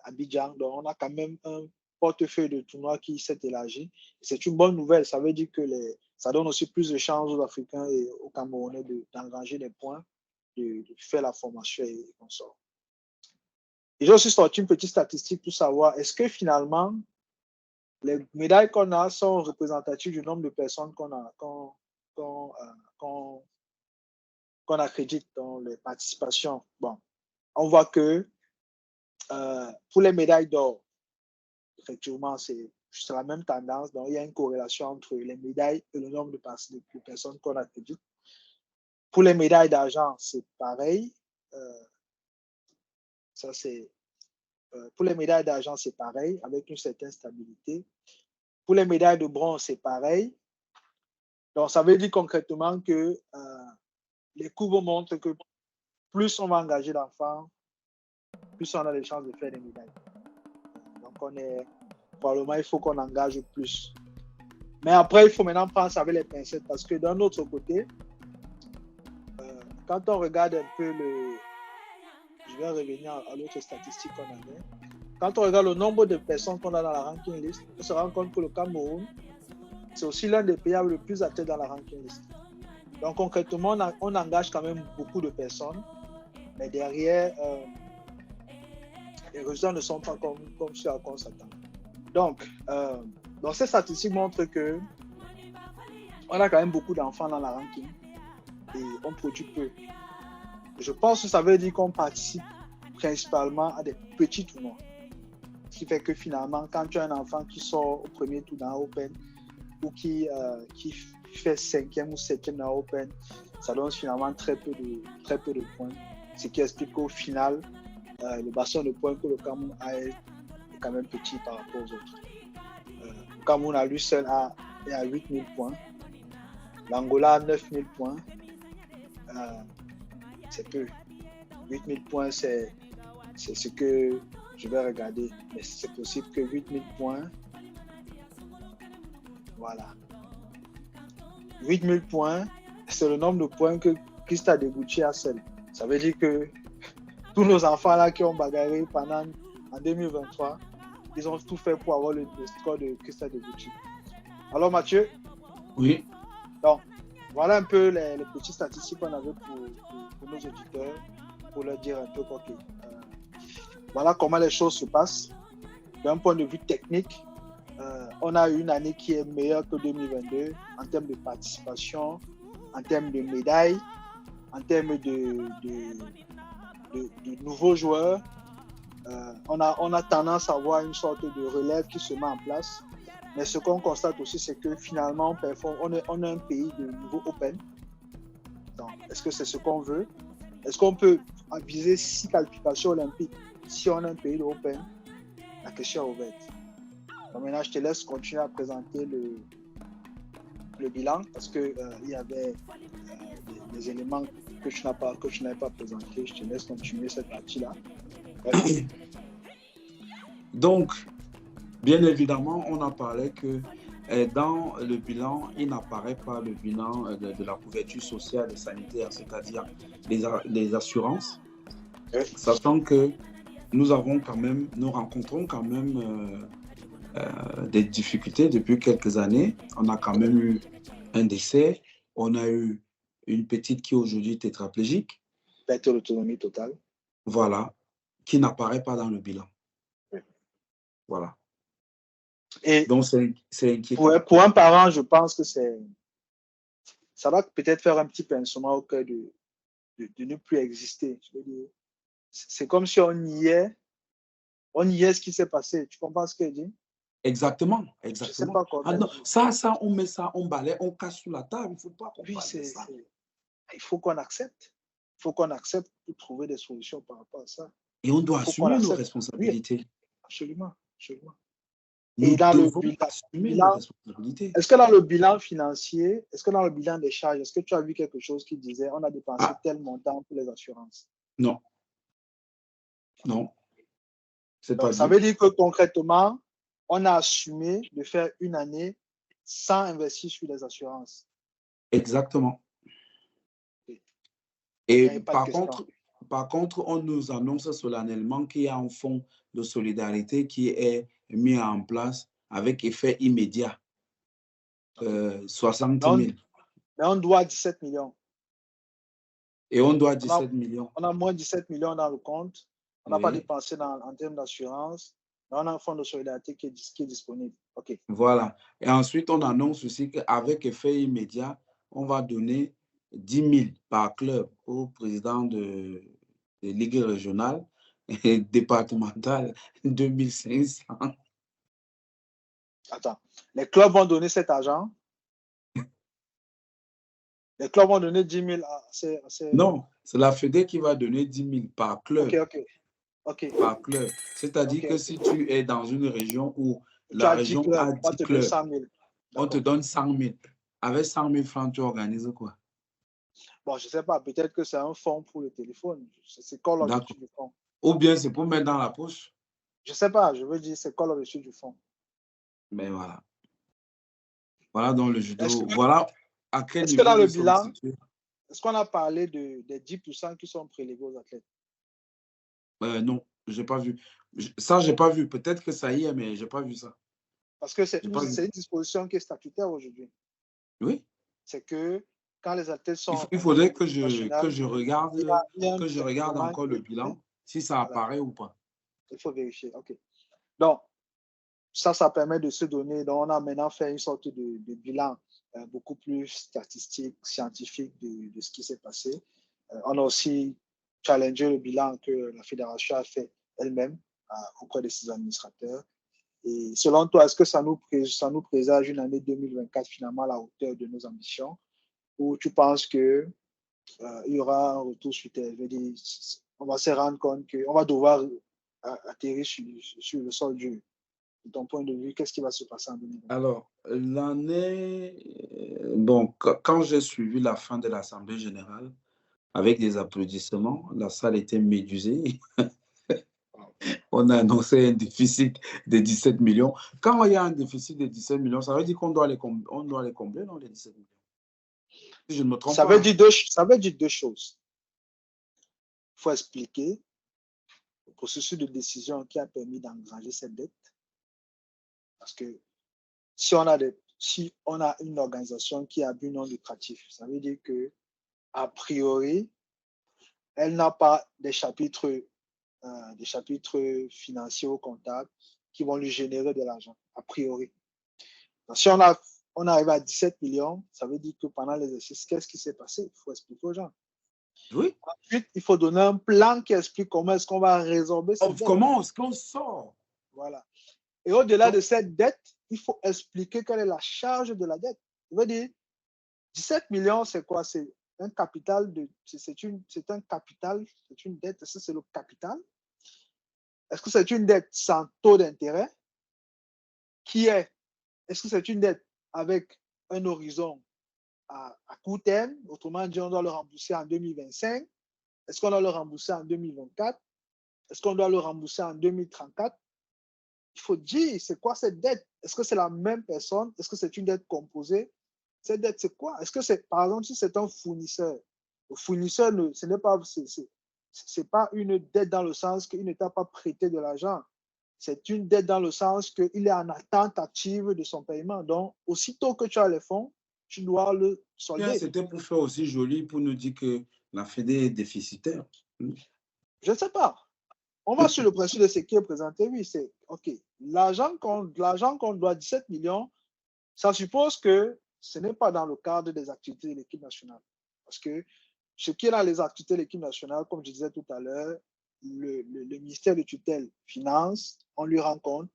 Speaker 1: Abidjan. Donc, on a quand même un portefeuille de tournois qui s'est élargi. C'est une bonne nouvelle. Ça veut dire que ça donne aussi plus de chances aux Africains et aux Camerounais d'engranger des points, de faire la formation et consorts. Et j'ai aussi sorti une petite statistique pour savoir est-ce que finalement les médailles qu'on a sont représentatives du nombre de personnes qu'on accrédite dans les participations. Bon, on voit que pour les médailles d'or, effectivement, c'est la même tendance. Donc, il y a une corrélation entre les médailles et le nombre de personnes qu'on accrédite. Pour les médailles d'argent, c'est pareil. Pour les médailles d'argent, c'est pareil, avec une certaine stabilité. Pour les médailles de bronze, c'est pareil. Donc, ça veut dire concrètement que les courbes montrent que plus on va engager d'enfants, plus on a des chances de faire des médailles. Donc, probablement, il faut qu'on engage plus. Mais après, il faut maintenant prendre ça avec les pincettes parce que d'un autre côté, quand on regarde un peu je vais revenir à l'autre statistique qu'on avait. Quand on regarde le nombre de personnes qu'on a dans la ranking list, on se rend compte que le Cameroun, c'est aussi l'un des pays le plus athlètes dans la ranking list. Donc concrètement, on engage quand même beaucoup de personnes, mais derrière, les résultats ne sont pas comme ceux à quoi on s'attend. Donc ces statistiques montrent que on a quand même beaucoup d'enfants dans la ranking et on produit peu. Je pense que ça veut dire qu'on participe principalement à des petits tournois. Ce qui fait que finalement, quand tu as un enfant qui sort au premier tour dans Open ou qui fait 5e ou 7e dans Open, ça donne finalement très peu de points. Ce qui explique qu'au final, le bassin de points que le Cameroun a est quand même petit par rapport aux autres. Le Cameroun à lui seul est à 8000 points. L'Angola a 9000 points. C'est peu. 8000 points, c'est ce que je vais regarder. Mais c'est possible que 8000 points, voilà. 8000 points, c'est le nombre de points que Christa Deguchi a seul. Ça veut dire que tous nos enfants là qui ont bagarré en 2023, ils ont tout fait pour avoir le score de Christa Deguchi. Alors Mathieu?
Speaker 2: Oui.
Speaker 1: Donc, voilà un peu les petites statistiques qu'on avait pour nos auditeurs, pour leur dire un peu voilà comment les choses se passent. D'un point de vue technique, on a une année qui est meilleure que 2022 en termes de participation, en termes de médailles, en termes de nouveaux joueurs. On a tendance à avoir une sorte de relève qui se met en place. Mais ce qu'on constate aussi, c'est que finalement, on est un pays de niveau open. Donc, est-ce que c'est ce qu'on veut? Est-ce qu'on peut viser 6 qualifications olympiques si on est un pays de open? La question est ouverte. Donc maintenant, je te laisse continuer à présenter le bilan parce qu'il y avait des éléments que tu n'avais pas présenté. Je te laisse continuer cette partie-là.
Speaker 2: Donc, bien évidemment, on a parlé que dans le bilan, il n'apparaît pas le bilan de la couverture sociale et sanitaire, c'est-à-dire les assurances, sachant que nous rencontrons quand même des difficultés depuis quelques années. On a quand même eu un décès, on a eu une petite qui est aujourd'hui tétraplégique.
Speaker 1: Perte d'autonomie totale.
Speaker 2: Voilà, qui n'apparaît pas dans le bilan.
Speaker 1: Oui.
Speaker 2: Voilà.
Speaker 1: Et
Speaker 2: donc, c'est inquiétant.
Speaker 1: Pour un parent, je pense que ça va peut-être faire un petit pincement au cœur de ne plus exister. Je veux dire, c'est comme si on niait ce qui s'est passé. Tu comprends ce que je dis?
Speaker 2: Exactement.
Speaker 1: Je sais pas comment.
Speaker 2: Ah non, ça, on met ça, on balaye, on casse sous la table. Il ne faut pas qu'on parle de ça.
Speaker 1: Il faut qu'on accepte. Il faut qu'on accepte pour trouver des solutions par rapport à ça.
Speaker 2: Et on doit assumer nos responsabilités.
Speaker 1: Oui, absolument, absolument.
Speaker 2: Nous devons assumer nos responsabilités.
Speaker 1: Est-ce que dans le bilan financier, est-ce que dans le bilan des charges, est-ce que tu as vu quelque chose qui disait on a dépensé tel montant pour les assurances?
Speaker 2: Non. Non.
Speaker 1: Donc, ça veut dire que concrètement, on a assumé de faire une année sans investir sur les assurances.
Speaker 2: Exactement. Et par contre, on nous annonce solennellement qu'il y a un fonds de solidarité qui est mis en place avec effet immédiat. 60 000.
Speaker 1: Mais on doit 17 millions.
Speaker 2: Et on doit 17 millions.
Speaker 1: On a moins 17 millions dans le compte. On n'a pas dépensé en termes d'assurance. Mais on a un fonds de solidarité qui est disponible. OK.
Speaker 2: Voilà. Et ensuite, on annonce aussi qu'avec effet immédiat, on va donner 10 000 par club au président de Ligue régionale et départementale, 2500.
Speaker 1: Attends. Les clubs vont donner cet argent? Les clubs vont donner 10 000 à ces...
Speaker 2: Non, c'est la Fédé qui va donner 10 000 par club.
Speaker 1: OK.
Speaker 2: Par club. C'est-à-dire que si tu es dans une région où la région a 10 clubs, on te donne 100 000. Avec 100 000 francs, tu organises quoi?
Speaker 1: Bon, je ne sais pas. Peut-être que c'est un fonds pour le téléphone. C'est quoi l'objectif du fonds?
Speaker 2: Ou bien c'est pour mettre dans la poche?
Speaker 1: Je ne sais pas. Je veux dire, c'est quoi l'objectif du fonds?
Speaker 2: Mais voilà. Voilà dans le judo. Voilà à quel niveau
Speaker 1: est-ce que dans le bilan, est-ce qu'on a parlé des 10% qui sont prélevés aux athlètes?
Speaker 2: Non, je n'ai pas vu. Ça, je n'ai pas vu. Peut-être que ça y est, mais je n'ai pas vu ça.
Speaker 1: Parce que c'est une disposition qui est statutaire aujourd'hui.
Speaker 2: Oui.
Speaker 1: C'est que quand les athlètes sont...
Speaker 2: Il faudrait que je regarde encore le bilan, si ça apparaît ou pas.
Speaker 1: Il faut vérifier. OK. Donc, ça permet de se donner. Donc, on a maintenant fait une sorte de bilan beaucoup plus statistique, scientifique de ce qui s'est passé. On a aussi challengé le bilan que la fédération a fait elle-même auprès de ses administrateurs. Et selon toi, est-ce que ça nous présage une année 2024 finalement à la hauteur de nos ambitions, ou tu penses qu'il y aura un retour sur terre? Je veux dire, on va se rendre compte qu'on va devoir atterrir sur le sol dur. De ton point de vue, qu'est-ce qui va se passer en 2024?
Speaker 2: Alors, l'année... Bon, quand j'ai suivi la fin de l'Assemblée générale, avec des applaudissements, la salle était médusée. On a annoncé un déficit de 17 millions. Quand il y a un déficit de 17 millions, ça veut dire qu'on doit les combler, non, les 17 millions? Si je ne me trompe pas.
Speaker 1: Ça veut dire deux choses. Il faut expliquer le processus de décision qui a permis d'engranger cette dette. Parce que si on a une organisation qui a but non lucratif, ça veut dire que a priori, elle n'a pas des chapitres financiers ou comptables qui vont lui générer de l'argent, a priori. Donc, si on arrive à 17 millions, ça veut dire que pendant l'exercice, qu'est-ce qui s'est passé? Il faut expliquer aux gens.
Speaker 2: Oui.
Speaker 1: Ensuite, il faut donner un plan qui explique comment est-ce qu'on va résorber cette dette.
Speaker 2: Comment est-ce qu'on sort?
Speaker 1: Voilà. Et au-delà de cette dette, il faut expliquer quelle est la charge de la dette. Je veux dire, 17 millions, c'est quoi? C'est un capital c'est un capital, c'est une dette. Est-ce que c'est le capital? Est-ce que c'est une dette sans taux d'intérêt? Est-ce que c'est une dette avec un horizon à court terme. Autrement dit, on doit le rembourser en 2025. Est-ce qu'on doit le rembourser en 2024? Est-ce qu'on doit le rembourser en 2034? Il faut dire, c'est quoi cette dette? Est-ce que c'est la même personne? Est-ce que c'est une dette composée? Cette dette, c'est quoi? Est-ce que c'est, par exemple, si c'est un fournisseur, le fournisseur, ce n'est pas, c'est pas une dette dans le sens qu'il ne t'a pas prêté de l'argent. C'est une dette dans le sens qu'il est en attente active de son paiement. Donc, aussitôt que tu as les fonds, tu dois le solder.
Speaker 2: C'était pour faire aussi joli, pour nous dire que la Fédé est déficitaire.
Speaker 1: Je ne sais pas. On va sur le principe de ce qui est présenté. Oui, c'est OK. L'argent qu'on doit 17 millions, ça suppose que ce n'est pas dans le cadre des activités de l'équipe nationale. Parce que ce qui est dans les activités de l'équipe nationale, comme je disais tout à l'heure, le ministère de tutelle finance, on lui rend compte.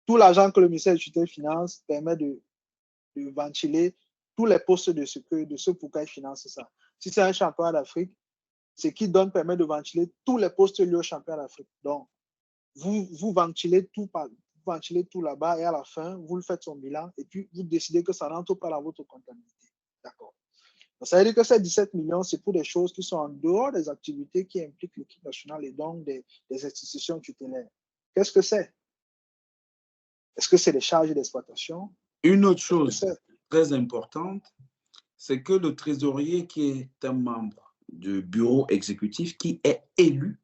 Speaker 1: Tout l'argent que le ministère de tutelle finance permet de ventiler tous les postes de ce pourquoi il finance ça. Si c'est un championnat d'Afrique, ce qui permet de ventiler tous les postes liés au championnat d'Afrique. Donc, vous ventilez tout là-bas et à la fin, vous le faites son bilan et puis vous décidez que ça n'entre pas dans votre comptabilité. D'accord. Donc, ça veut dire que ces 17 millions, c'est pour des choses qui sont en dehors des activités qui impliquent l'équipe nationale et donc des institutions tutélaires. Qu'est-ce que c'est? Est-ce que c'est des charges d'exploitation?
Speaker 2: Une autre chose très importante, c'est que le trésorier qui est un membre du bureau exécutif qui est élu,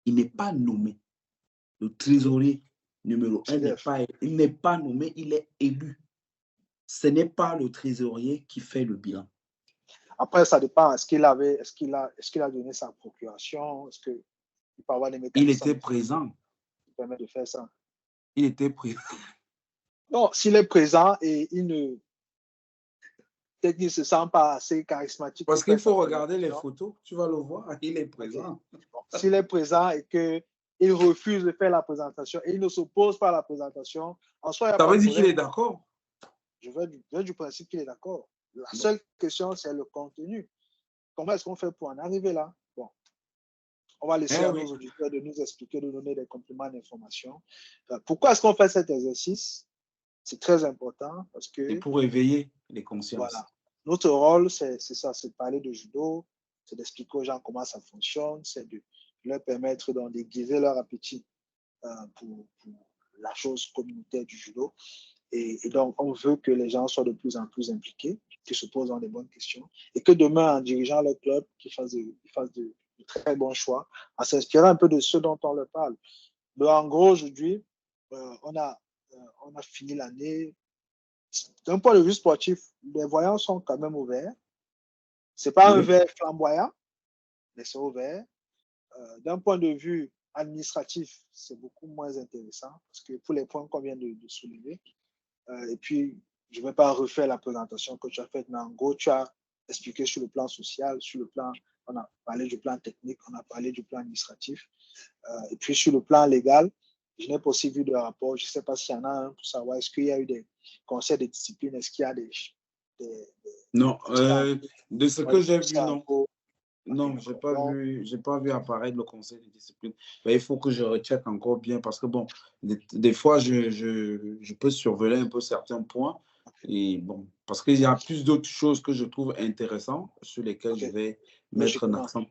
Speaker 2: il n'est pas nommé. Le trésorier numéro 1 n'est pas nommé, il est élu. Ce n'est pas le trésorier qui fait le bilan.
Speaker 1: Après, ça dépend. Est-ce qu'il a donné sa procuration? Est-ce qu'il peut avoir des mécanismes?
Speaker 2: Il était présent.
Speaker 1: Qui permet de faire ça.
Speaker 2: Il était présent.
Speaker 1: Non, s'il est présent et peut-être qu'il ne se sent pas assez charismatique.
Speaker 2: Parce qu'il faut regarder les photos, tu vas le voir, il est présent.
Speaker 1: Okay. Bon, s'il est présent et qu'il refuse de faire la présentation et il ne s'oppose pas à la présentation, en soi,
Speaker 2: ça veut dire qu'il est d'accord?
Speaker 1: Je veux du principe qu'il est d'accord. La seule question, c'est le contenu. Comment est-ce qu'on fait pour en arriver là? Bon, on va laisser à nos auditeurs de nous expliquer, de donner des compléments d'information. Pourquoi est-ce qu'on fait cet exercice? C'est très important parce que...
Speaker 2: Et pour éveiller les consciences.
Speaker 1: Voilà. Notre rôle, c'est ça, c'est de parler de judo, c'est d'expliquer aux gens comment ça fonctionne, c'est de leur permettre d'aiguiser leur appétit pour la chose communautaire du judo. Et donc, on veut que les gens soient de plus en plus impliqués, qu'ils se posent des bonnes questions, et que demain, en dirigeant leur club, qu'ils fassent de très bons choix, en s'inspirant un peu de ce dont on leur parle. Donc, en gros, aujourd'hui, on a fini l'année. D'un point de vue sportif, les voyants sont quand même ouverts. Ce n'est pas un vert flamboyant, mais c'est ouvert. D'un point de vue administratif, c'est beaucoup moins intéressant parce que pour les points qu'on vient de soulever. Et puis, je ne vais pas refaire la présentation que tu as faite, mais en gros, tu as expliqué sur le plan social, sur le plan, on a parlé du plan technique, on a parlé du plan administratif. Et puis, sur le plan légal, je n'ai pas aussi vu de rapport. Je ne sais pas s'il y en a un pour savoir est-ce qu'il y a eu des conseils de discipline, est-ce qu'il y a des
Speaker 2: non, de ce que j'ai vu, non. Non, je n'ai pas vu apparaître le conseil de discipline. Mais il faut que je recheck encore bien parce que, bon, des fois, je peux surveiller un peu certains points. Et bon, parce qu'il y a plus d'autres choses que je trouve intéressantes sur lesquelles je vais mettre l'accent.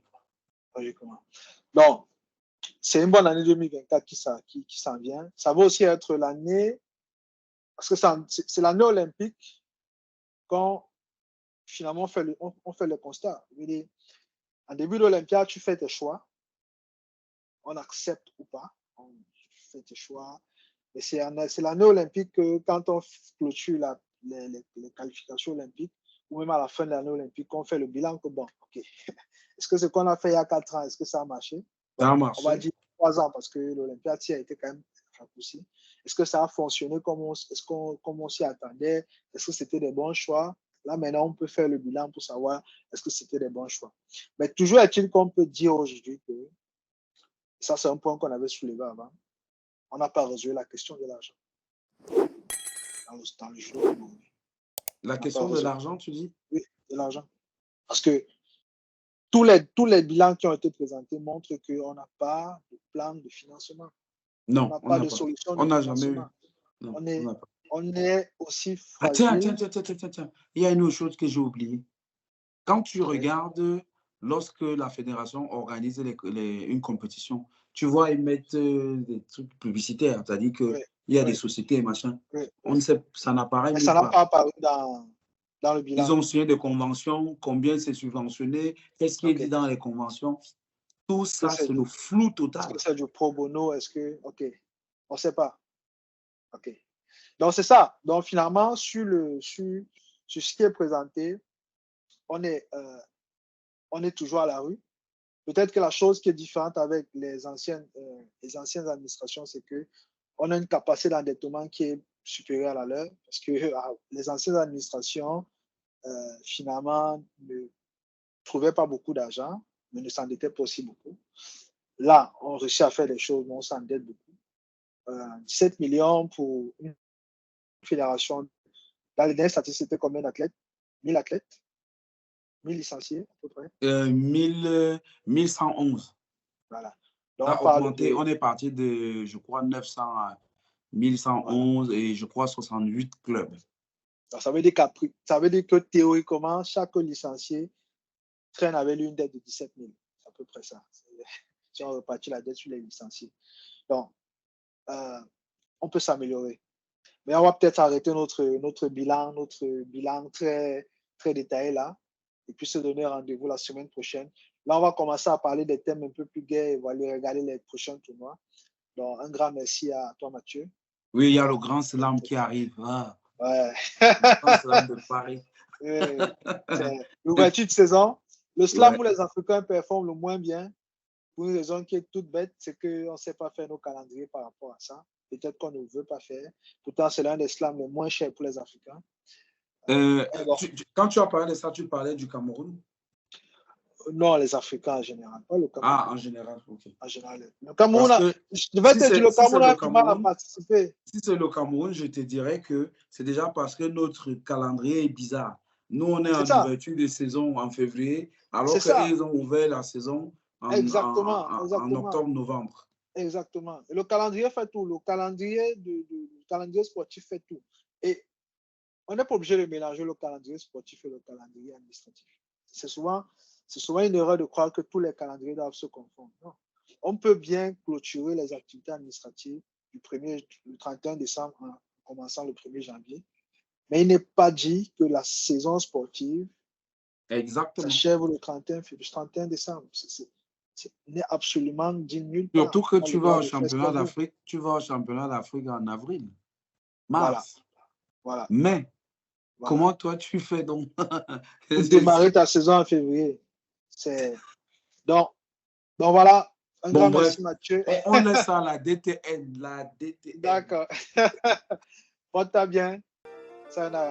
Speaker 1: Donc, c'est une bonne année 2024 qui s'en vient. Ça va aussi être l'année, parce que c'est l'année olympique quand finalement on fait le constat. Je veux dire, en début d'Olympiade, tu fais tes choix. On accepte ou pas. On fait tes choix. Et c'est l'année olympique que quand on clôture les qualifications olympiques, ou même à la fin de l'année olympique, on fait le bilan que bon, OK. Est-ce que ce qu'on a fait il y a 4 ans, est-ce que ça a marché?
Speaker 2: Ça a marché.
Speaker 1: On va dire 3 ans parce que l'Olympiade a été quand même raccourci. Est-ce que ça a fonctionné comme on s'y attendait? Est-ce que c'était des bons choix? Là, maintenant, on peut faire le bilan pour savoir est-ce que c'était des bons choix. Mais toujours est-il qu'on peut dire aujourd'hui que, ça c'est un point qu'on avait soulevé avant, on n'a pas résolu la question de l'argent. Dans le jeu.
Speaker 2: La question de l'argent, tu dis?
Speaker 1: Oui, de l'argent. Parce que tous les bilans qui ont été présentés montrent qu'on n'a pas de plan de financement.
Speaker 2: Non,
Speaker 1: on n'a pas de solution.
Speaker 2: On n'a jamais eu.
Speaker 1: Non, on est aussi fragile.
Speaker 2: Tiens. Il y a une autre chose que j'ai oubliée. Quand tu regardes, lorsque la fédération organise une compétition, tu vois, ils mettent des trucs publicitaires, c'est-à-dire qu'il y a des sociétés et machin. On ne sait, ça n'apparaît
Speaker 1: Mais
Speaker 2: nulle
Speaker 1: ça n'a
Speaker 2: part.
Speaker 1: pas apparu dans le bilan.
Speaker 2: Ils ont signé des conventions, combien c'est subventionné, qu'est-ce qui est dit dans les conventions. Tout ça, c'est le flou total.
Speaker 1: Est-ce que c'est du pro bono? Est-ce que... OK. On ne sait pas. OK. Donc, c'est ça. Donc, finalement, sur ce qui est présenté, on est toujours à la rue. Peut-être que la chose qui est différente avec les anciennes administrations, c'est qu'on a une capacité d'endettement qui est supérieure à la leur, parce que les anciennes administrations, finalement, ne trouvaient pas beaucoup d'argent, mais ne s'endettaient pas aussi beaucoup. Là, on réussit à faire des choses, mais on s'endette beaucoup. 17 millions pour une fédération. Dans les dernières statistiques, c'était combien d'athlètes? 1000 athlètes? 1000 licenciés, à peu près?
Speaker 2: 1111.
Speaker 1: Voilà.
Speaker 2: Donc, on est parti de, je crois, 900 à 1111 et je crois 68 clubs.
Speaker 1: Donc, ça veut dire que théoriquement, chaque licencié traîne avec lui une dette de 17 000. C'est à peu près ça. Si on repartit la dette sur les licenciés. Donc, on peut s'améliorer. Mais on va peut-être arrêter notre bilan très, très détaillé là, et puis se donner rendez-vous la semaine prochaine. Là, on va commencer à parler des thèmes un peu plus gais et on va aller regarder les prochains tournois. Donc, un grand merci à toi, Mathieu.
Speaker 2: Oui, il y a le grand slam qui arrive. Ah.
Speaker 1: Ouais.
Speaker 2: Le grand slam de Paris.
Speaker 1: C'est l'ouverture de saison. Le slam où les Africains performent le moins bien, pour une raison qui est toute bête, c'est qu'on ne sait pas faire nos calendriers par rapport à ça. Peut-être qu'on ne veut pas faire. Pourtant, c'est l'un des slams les moins chers pour les Africains.
Speaker 2: Quand tu as parlé de ça, tu parlais du Cameroun?
Speaker 1: Non, les Africains en général. Pas le Cameroun.
Speaker 2: Ah, en général, ok.
Speaker 1: En général. Le Cameroun, je vais te dire, le Cameroun a du mal à participer.
Speaker 2: Si c'est le Cameroun, je te dirais que c'est déjà parce que notre calendrier est bizarre. Nous, on est en ouverture de saison en février, alors qu'ils ont ouvert la saison en octobre-novembre.
Speaker 1: Exactement. Et le calendrier fait tout. Le calendrier sportif fait tout. Et on n'est pas obligé de mélanger le calendrier sportif et le calendrier administratif. C'est souvent une erreur de croire que tous les calendriers doivent se confondre. Non. On peut bien clôturer les activités administratives du 31 décembre en commençant le 1er janvier. Mais il n'est pas dit que la saison sportive s'achève le 31 décembre. Ce n'est absolument dit nulle part.
Speaker 2: Surtout que tu vas au championnat d'Afrique, en avril, mars.
Speaker 1: Voilà.
Speaker 2: Mais comment toi tu fais donc
Speaker 1: pour démarrer ta saison en février? Donc voilà. Un grand merci, Mathieu.
Speaker 2: On laisse ça à la DTN.
Speaker 1: D'accord. Porte-toi bien. Sayonara.